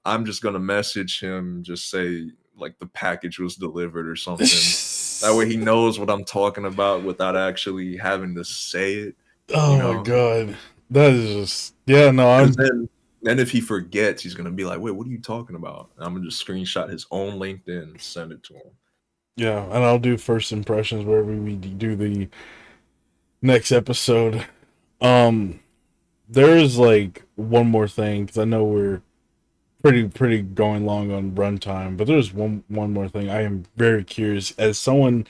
I'm just gonna message him, just say like the package was delivered or something. That way he knows what I'm talking about without actually having to say it, you Oh my know? god, that is just yeah. No, Because I'm then if he forgets, he's gonna be like, "Wait, what are you talking about?" And I'm gonna just screenshot his own LinkedIn and send it to him. yeah, and I'll do first impressions wherever we do the next episode. Um, there is like one more thing because I know we're pretty going long on runtime, but there's one more thing. I am very curious as someone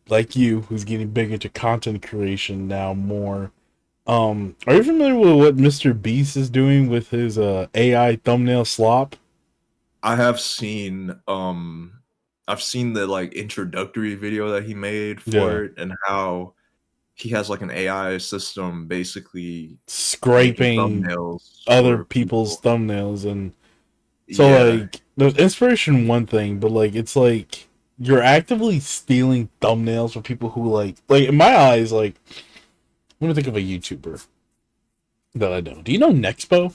like you who's getting big into content creation now more. Are you familiar with what Mr. Beast is doing with his AI thumbnail slop? I have seen I've seen the like introductory video that he made Yeah, for it and how he has like an AI system basically making scraping thumbnails other for people's people. thumbnails, and so Yeah. like there's inspiration one thing, but like it's like you're actively stealing thumbnails from people who like in my eyes like let me think of a YouTuber that I know. Do you know Nexpo?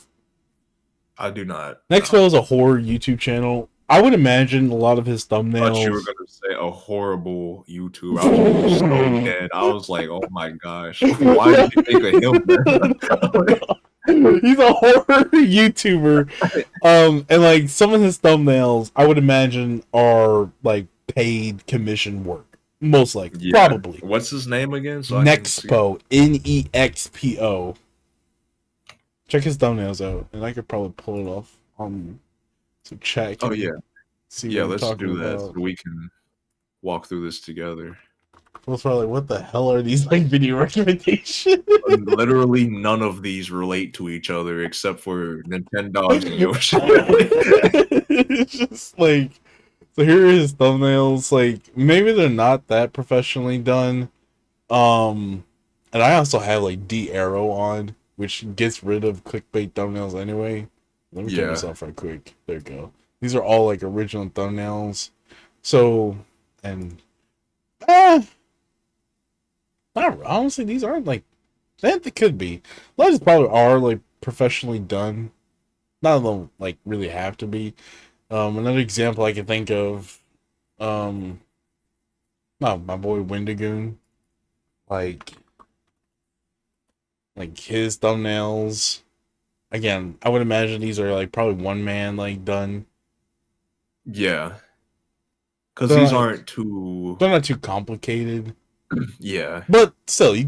I do not Nexpo know. is a horror YouTube channel. I would imagine a lot of his Thought you were thumbnails. gonna say a horrible YouTuber. I was gonna be so dead. I was like, "Oh my gosh, why did you think of him then?" He's a horror YouTuber. And like some of his thumbnails, I would imagine are like paid commission work. Most likely. Yeah. Probably. What's his name again so I can see? Nexpo. Nexpo. Check his thumbnails out, and I could probably pull it off so chat Oh can yeah. see what Yeah, I'm let's talking do that so about. we can walk through this together. I was probably like, what the hell are these like video recommendations? Literally none of these relate to each other except for Nintendogs and Yoshi. It's just like so here are his thumbnails. Like maybe they're not that professionally done. Um and I also have like D arrow on, which gets rid of clickbait thumbnails anyway. Let me turn this Yeah. off right quick. There you go. These are all like original thumbnails. So and eh, not honestly, these aren't like they could be. A lot of these probably are like professionally done. None of them like really have to be. Another example I can think of, oh, my boy Wendigoon. like his thumbnails. Again, I would imagine these are like probably one man like done. Yeah, because They're these not aren't too. they're not too complicated. Yeah, But still, you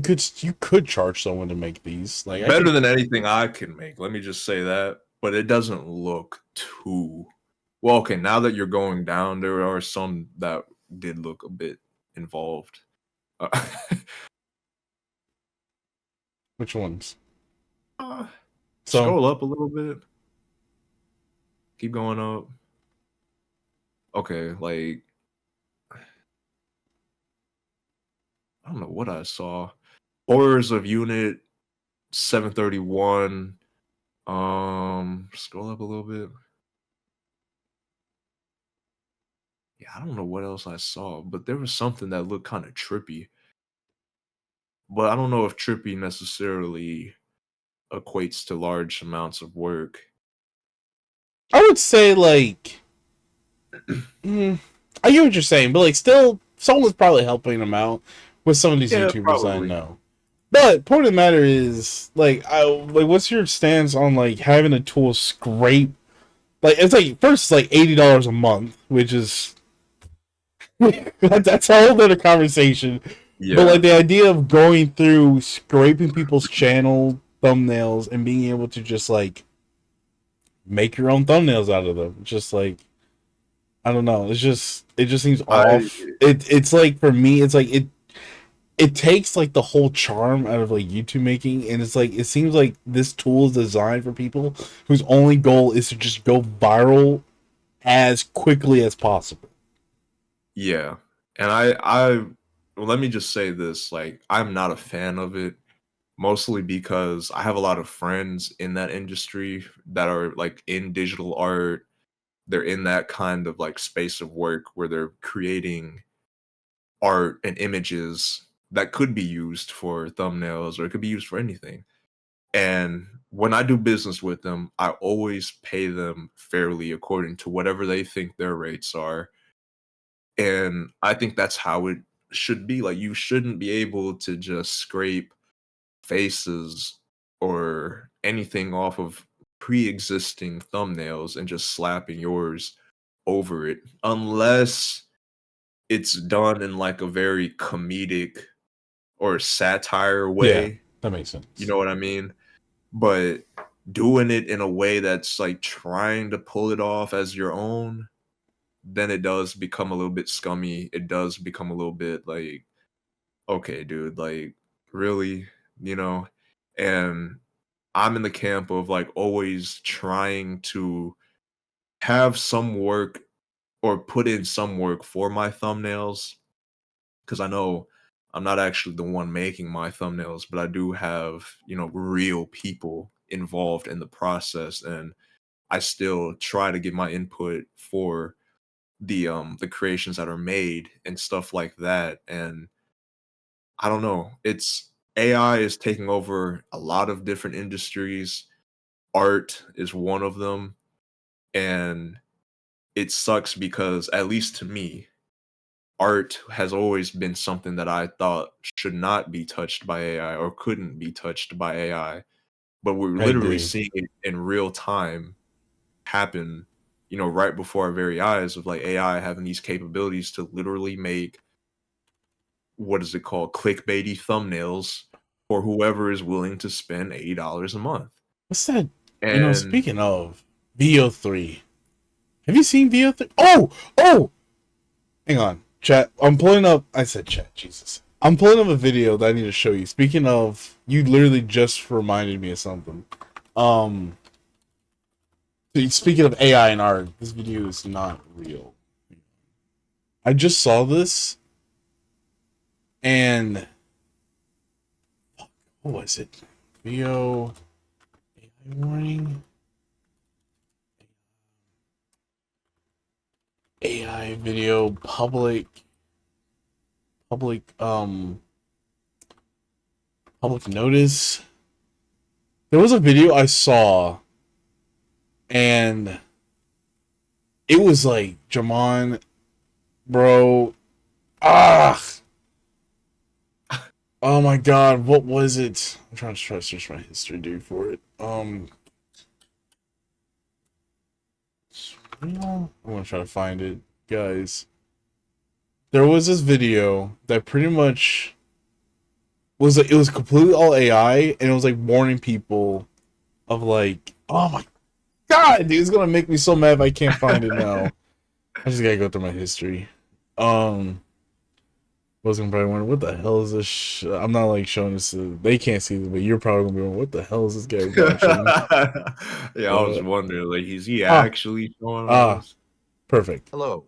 could charge someone to make these. Like I better could. than anything I can make. Let me just say that. But it doesn't look too well. Okay, now that you're going down, there are some that did look a bit involved. Uh, Which ones? uh, So scroll up a little bit. Keep going up. Okay, like I don't know what I saw. Horrors of Unit 731. Scroll up a little bit. Yeah, I don't know what else I saw, but there was something that looked kind of trippy. But I don't know if trippy necessarily equates to large amounts of work. I would say like I get what you're saying, but like still, someone's probably helping them out with some of these Yeah, YouTubers that I probably. know. But point of the matter is, what's your stance on like having a tool scrape? Like, it's like first, it's like $80 a month, which is that's a whole other conversation. But like Yeah. the idea of going through scraping people's channel thumbnails and being able to just like make your own thumbnails out of them, just like I don't know, it just seems I off. It's like for me, it's like it takes like the whole charm out of like YouTube making, and it's like it seems like this tool is designed for people whose only goal is to just go viral as quickly as possible. yeah. And I well, let me just say this, like I'm not a fan of it mostly because I have a lot of friends in that industry that are like in digital art. They're in that kind of like space of work where they're creating art and images that could be used for thumbnails or it could be used for anything. And when I do business with them, I always pay them fairly according to whatever they think their rates are. And I think that's how it should be. Like, you shouldn't be able to just scrape faces or anything off of pre existing thumbnails and just slapping yours over it unless it's done in like a very comedic or satire Yeah, way. that makes You sense. know what I mean? But doing it in a way that's like trying to pull it off as your own, then it does become a little bit scummy. It does become a little bit like, okay, dude, like, really, you know? And I'm in the camp of like always trying to have some work or put in some work for my thumbnails because I know I'm not actually the one making my thumbnails, but I do have, real people involved in the process, and I still try to give my input for the creations that are made and stuff like that. And I don't know, it's AI is taking over a lot of different industries. Art is one of them, and it sucks because at least to me, art has always been something that I thought should not be touched by AI or couldn't be touched by AI, but we're I literally agree. seeing it in real time happen, right before our very eyes of like AI having these capabilities to literally make what is it called? Clickbaity thumbnails for whoever is willing to spend $80 a month. What's that? And Speaking of VO3, have you seen VO3? Oh, hang on, chat. I'm pulling up. I said chat. Jesus. I'm pulling up a video that I need to show you. Speaking of, you literally just reminded me of something. Um, Speaking of AI and art, this video is not real. I just saw this, and what was it? VO AI warning. AI video public public notice. There was a video I saw, and it was like, Jamon, bro, ah, Oh my god, what was it? I'm trying to search my history, dude, for it. I'm gonna try to find it, guys. There was this video that pretty much was like, it was completely all AI, and it was like warning people of like, oh my god, dude, it's gonna make me so mad if I can't find it now. I just gotta go through my history. Was gonna probably wonder what the hell is this? I'm not like showing this. They can't see this, but you're probably gonna be wondering what the hell is this guy watching? Yeah, I was Uh, wondering, like, is he ah, actually showing ah, us? perfect. Hello,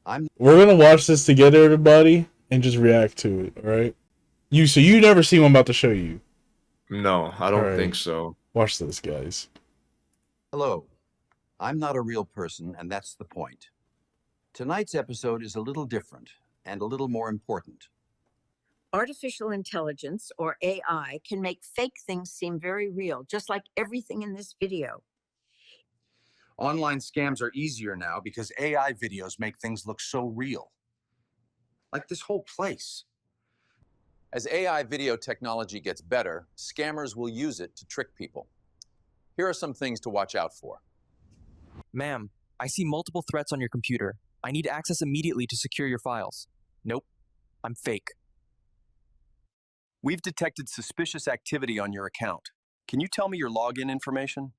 I'm We're gonna watch this together, everybody, and just react to it. All right. So you never seen what I'm about to show you. No, I All don't think right. so. Watch this, guys. hello. I'm not a real person, and that's the point. Tonight's episode is a little different and a little more important. Artificial intelligence, or AI, can make fake things seem very real, just like everything in this video. Online scams are easier now because AI videos make things look so real. Like this whole place. As AI video technology gets better, scammers will use it to trick people. Here are some things to watch out for. Ma'am, I see multiple threats on your computer. I need access immediately to secure your files. Nope, I'm fake. We've detected suspicious activity on your account. Can you tell me your login information?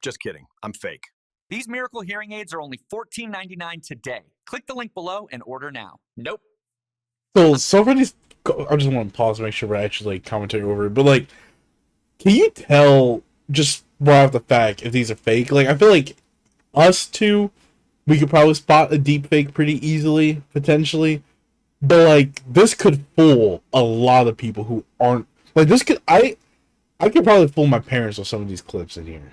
Just kidding, I'm fake. These miracle hearing aids are only $14.99 today. Click the link below and order now. Nope. So for these, I just want to pause to make sure we're actually like commenting over it. But like, can you tell just right off the fact if these are fake? Like, I feel like us two, we could probably spot a deep fake pretty easily, potentially. But like, this could fool a lot of people who aren't like this. I could probably fool my parents with some of these clips in here.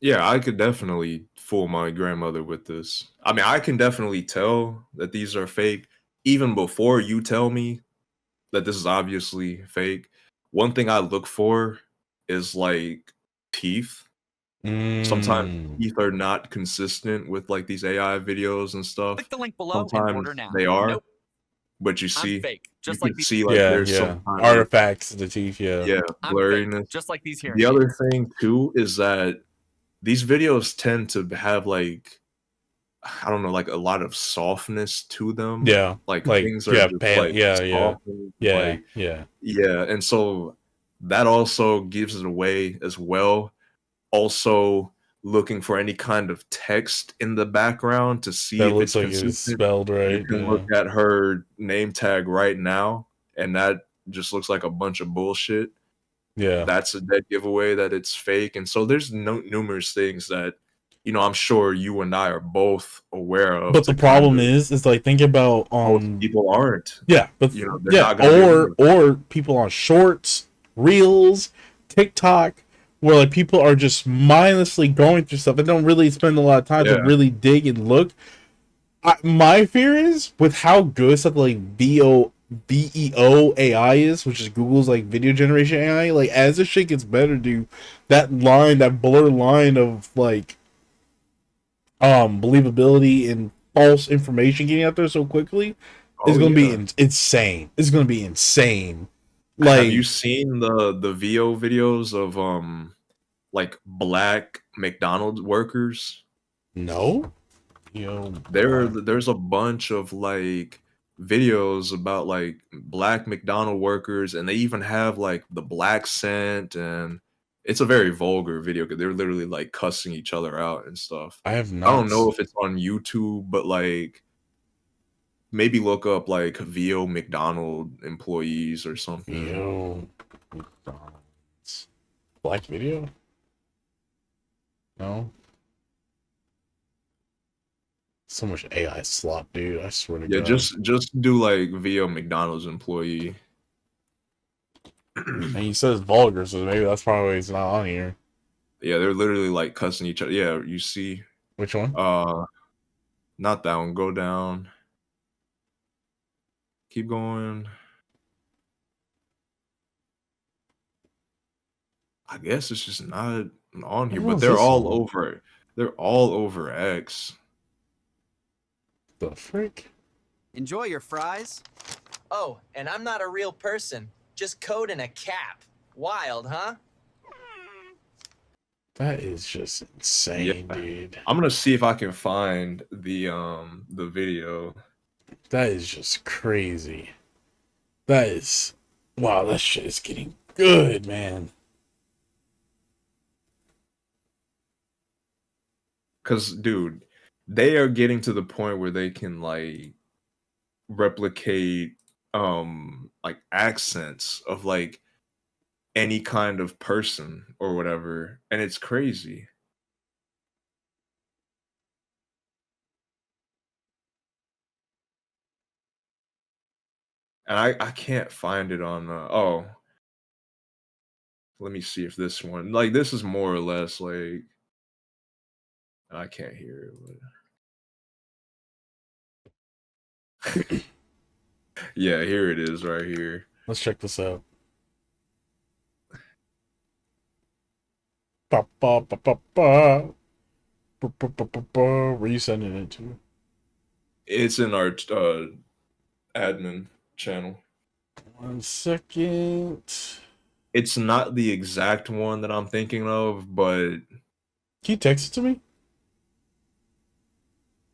Yeah, I could definitely fool my grandmother with this. I mean, I can definitely tell that these are fake even before you tell me that this is obviously fake. One thing I look for is like teeth. Sometimes Mm. teeth are not consistent with like these AI videos and stuff. Click the link below and Sometimes order now. they are, Nope. but you I'm see, fake. you Just like can these. see like Yeah, there's yeah. some kind of Artifacts, the teeth, yeah. I'm blurriness. fake. Just like these hearing The other aids. thing too is that these videos tend to have like I don't know, like a lot of softness to them. Yeah. Like Like, things are yeah, just pale, like yeah, yeah. soft and Yeah, like yeah. yeah, and so that also gives it away as well. Also looking for any kind of text in the background to see That if looks it's like it's consistent. spelled You right, can yeah. look at her name tag right now, and that just looks like a bunch of bullshit. Yeah. That's a dead giveaway that it's fake. And so there's numerous things that, I'm sure you and I are both aware of But the to kind problem of is like think about most people aren't. yeah, but They're yeah, not gonna be aware. or people on shorts, reels, TikTok, where like people are just mindlessly going through stuff and don't really spend a lot of time to Yeah. really dig and look. My fear is with how good stuff like VEO AI is, which is Google's like video generation AI. Like as this shit gets better, dude, that blur line of like believability and false information getting out there so quickly is Oh going to be yeah. insane. It's going to be insane. Have you Like seen the VO videos of like black McDonald's workers? no, There's a bunch of like videos about like black McDonald workers, and they even have like the black scent, and it's a very vulgar video because they're literally like cussing each other out and stuff. I have I not. don't know if it's on YouTube, but like maybe look up like VO McDonald employees or something. VEO McDonald's black video. No. So much AI slop, dude. I swear to Yeah, God. just do like VO McDonald's employee. And he says vulgar, so maybe that's probably why it's not on here. Yeah, they're literally like cussing each other. Yeah, you see, Which one? not that one. Go down. Keep going. I guess it's just not on here, What but was they're this all one? over. They're all over X. The frick? Enjoy your fries. Oh, and I'm not a real person. Just code in a cap. Wild, huh? That is just insane, Yeah. dude. I'm gonna see if I can find the video. That is just crazy. That is, wow, that shit is getting good, man. Cause dude, they are getting to the point where they can like replicate like accents of like any kind of person or whatever, and it's crazy. And I can't find it on oh, let me see if this one, like, this is more or less like, I can't hear it, but yeah, here it is right here. Let's check this out. Ba, ba, ba, ba, ba. Ba, ba, ba, ba, ba. Where you sending it to? It's in our admin channel. 1 second. It's not the exact one that I'm thinking of, but Can you text it to me?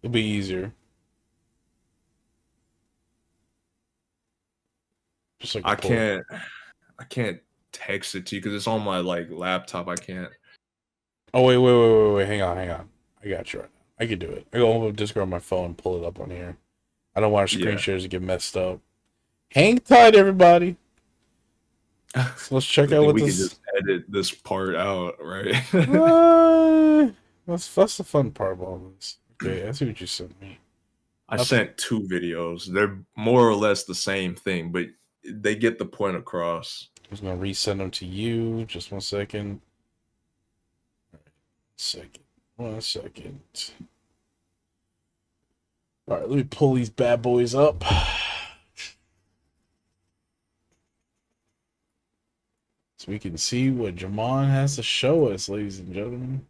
It'll be easier. Just like I can't text it to you because it's on my like laptop. I can't. Oh wait. Hang on. I got you right now. I can do it. I go home Discord on my phone and pull it up on here. I don't want our screen Yeah. shares to get messed up. Hang tight, everybody. So let's check out what We can this. just edit this part out, right? That's the fun part of all this. Okay, I see what you sent me. I sent 2 videos. They're more or less the same thing, but they get the point across. I'm just gonna resend them to you. Just 1 second. 1 second. All right, let me pull these bad boys up. So we can see what Jamon has to show us, ladies and gentlemen.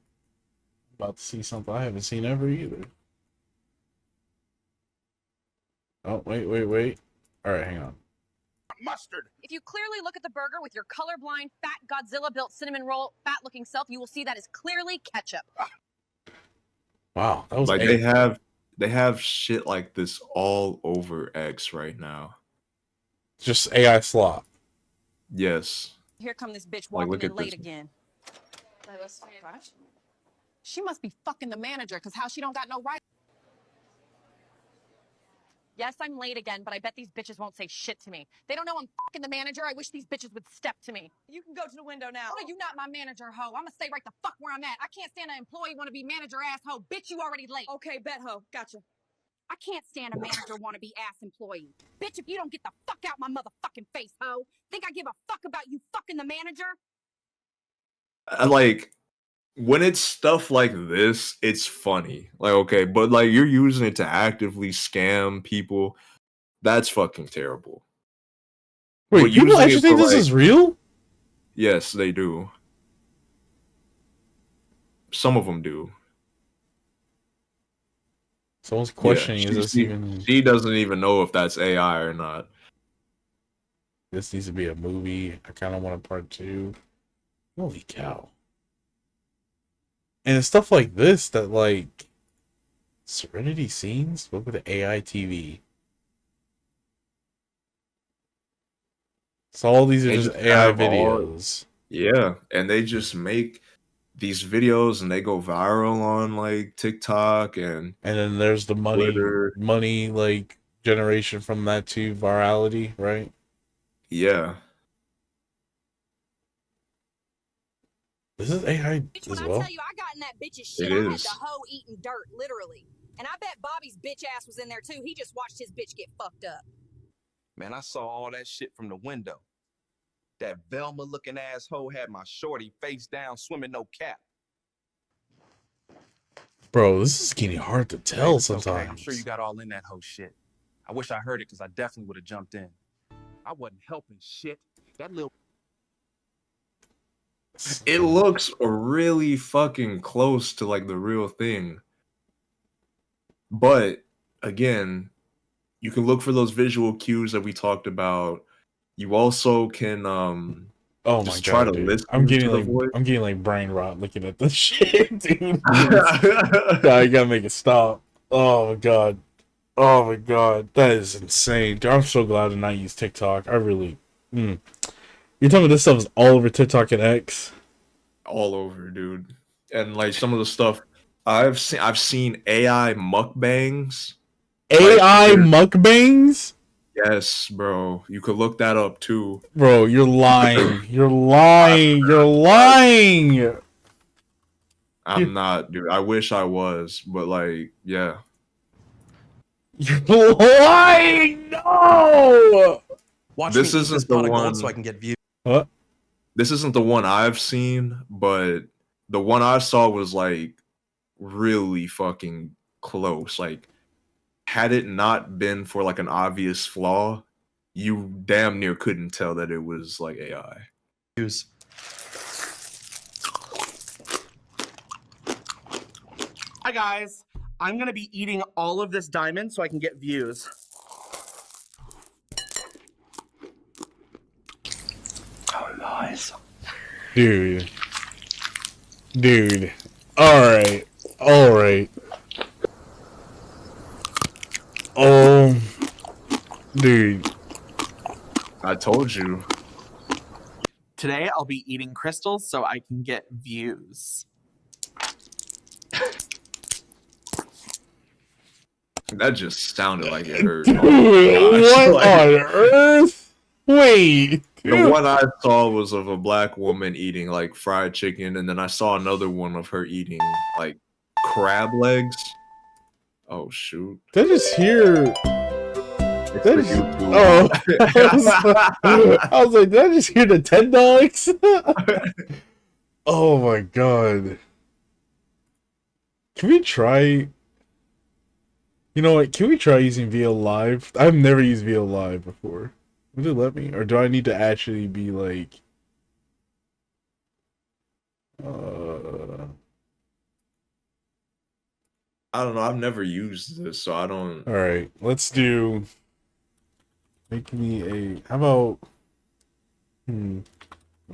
About to see something I haven't seen ever either. Oh, wait. All right, hang on. Mustard. If you clearly look at the burger with your colorblind, fat Godzilla-built cinnamon roll, fat-looking self, you will see that is clearly ketchup. Wow, that was Like they have shit like this all over X right now. just AI slop. Yes. Here come this bitch Like, walking look in at late this. again. She must be fucking the manager, because how she don't got no right. Yes, I'm late again, but I bet these bitches won't say shit to me. They don't know I'm fucking the manager. I wish these bitches would step to me. You can go to the window now. Oh, you not my manager, hoe. I'm gonna stay right the fuck where I'm at. I can't stand an employee wanna be manager ass hoe. Bitch, you already late. Okay, bet hoe. Gotcha. I can't stand a manager wanna be ass employee. Bitch, if you don't get the fuck out my motherfucking face, hoe. Think I give a fuck about you fucking the manager? Like when it's stuff like this, it's funny. Like, okay, but like you're using it to actively scam people. That's fucking terrible. Wait, But people using actually it think for, this like- is real? Yes, they do. Some of them do. Someone's questioning, Yeah, is this even... she doesn't even know if that's AI or not. This needs to be a movie. I kind of want a part 2. Holy cow. And it's stuff like this that, like... Serenity Scenes? What with the AI TV? So all these are They just just AI have all- videos. Yeah, and they just make these videos and they go viral on like TikTok and then there's the Twitter. money like generation from that to virality, right? Yeah. This is AI Bitch, as when well. I tell you I got in that bitch's shit, It I had is. the hoe eating dirt, literally. And I bet Bobby's bitch ass was in there too. He just watched his bitch get fucked up. Man, I saw all that shit from the window. That Velma-looking asshole had my shorty face down, swimming no cap. Bro, this is getting hard to tell It's okay. sometimes. I'm sure you got all in that whole shit. I wish I heard it because I definitely would have jumped in. I wasn't helping shit. That little... It looks really fucking close to like the real thing. But again, You can look for those visual cues that we talked about. You also can Oh my just try god, to dude! listen to the voice. I'm getting like brain rot looking at this shit, dude. I gotta make it stop. Oh my god. Oh my god, that is insane. Dude, I'm so glad to not use TikTok. I really. Mm. You tell me this stuff is all over TikTok and X? All over, dude. And like some of the stuff I've seen AI mukbangs. Like AI mukbangs? yes, bro. You could look that up too. Bro, you're lying. You're lying. You're lying. I'm not, dude. I wish I was, but like, yeah. You're lying. No. Watch This me eat isn't this the pot of one. gold so I can get views. What? This isn't the one I've seen, but the one I saw was like really fucking close. Like, had it not been for like an obvious flaw, you damn near couldn't tell that it was like AI. Views. Hi guys, I'm gonna be eating all of this diamond so I can get views. Oh, nice. Dude. Dude. Alright. Alright. Dude. I told you. Today I'll be eating crystals so I can get views. That just sounded like it hurt. Dude, Oh what on earth? Wait. The one I saw was of a black woman eating like fried chicken, and then I saw another one of her eating like crab legs. Oh shoot! Did I just hear? That is, oh, I was like, did I just hear the $10? Oh my god! Can we try? You know what? Can we try using VO Live? I've never used VO Live before. Would it let me, or do I need to actually be like? I don't know. I've never used this, so I don't. All right, let's do. Make me a. How about?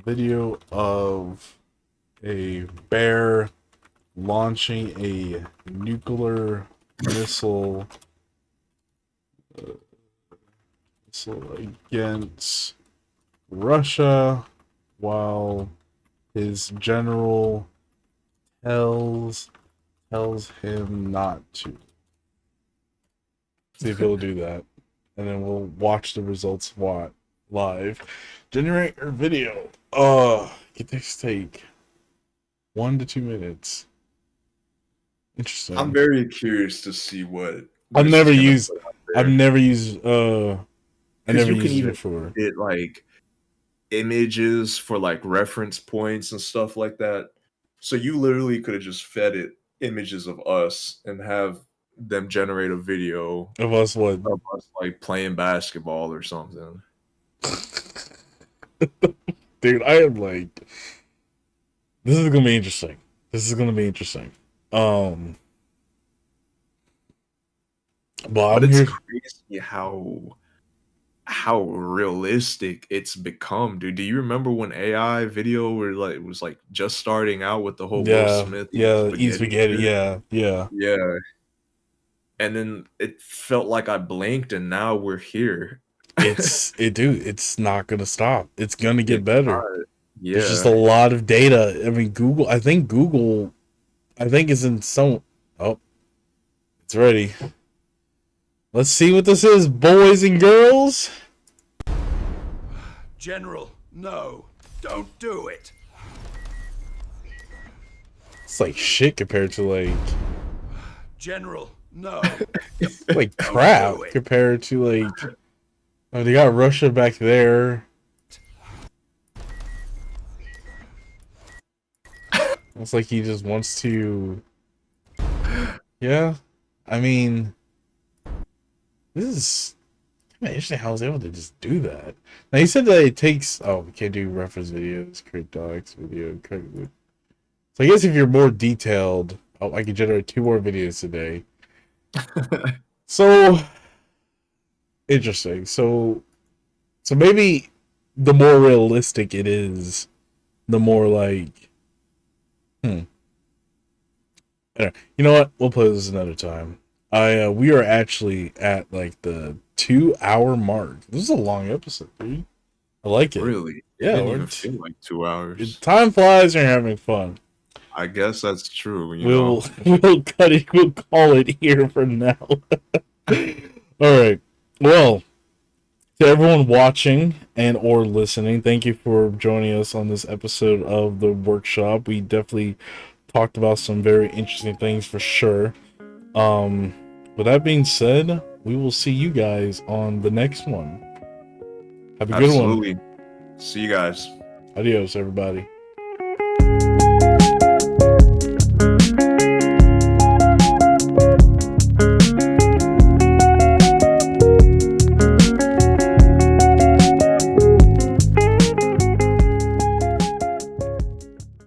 Video of a bear launching a nuclear missile. Against Russia, while his general tells him not to. See if he'll do that, and then we'll watch the results live. Generate your video. Get this take 1 to 2 minutes. Interesting. I'm very curious to see what. I've never used you can even before. get like images for like reference points and stuff like that. So you literally could have just fed it images of us and have them generate a video of us what? Of us like playing basketball or something. Dude, I am like, this is gonna be interesting. This is gonna be interesting. But it's crazy how realistic it's become, dude. Do you remember when AI video was like just starting out with the whole Will Smith? Eat spaghetti. Yeah. And then it felt like I blinked, and now we're here. It's not gonna stop. It's gonna get better. Yeah. There's just a lot of data. I mean, Google is in some. Oh, it's ready. Let's see what this is, boys and girls. General, no, don't do it. It's like shit compared to like. General, no. Like crap compared to like. Oh, they got Russia back there. It's like he just wants to. Yeah, I mean. This is kind of interesting how I was able to just do that. Now, you said that it takes... Oh, we can't do reference videos, create docs, video... So I guess if you're more detailed... Oh, I can generate 2 more videos today. So, Interesting. So maybe the more realistic it is, the more like, I don't know. You know what? We'll play this another time. We are actually at like the 2 hour mark. This is a long episode, dude. I like it. Really? It Yeah, didn't even feel like 2 hours. Time flies and you're having fun. I guess that's true. You know, We'll cut it. We'll call it here for now. All right. Well, to everyone watching and or listening, thank you for joining us on this episode of the workshop. We definitely talked about some very interesting things for sure. With that being said, we will see you guys on the next one. Have a good one. absolutely. See you guys. Adios, everybody.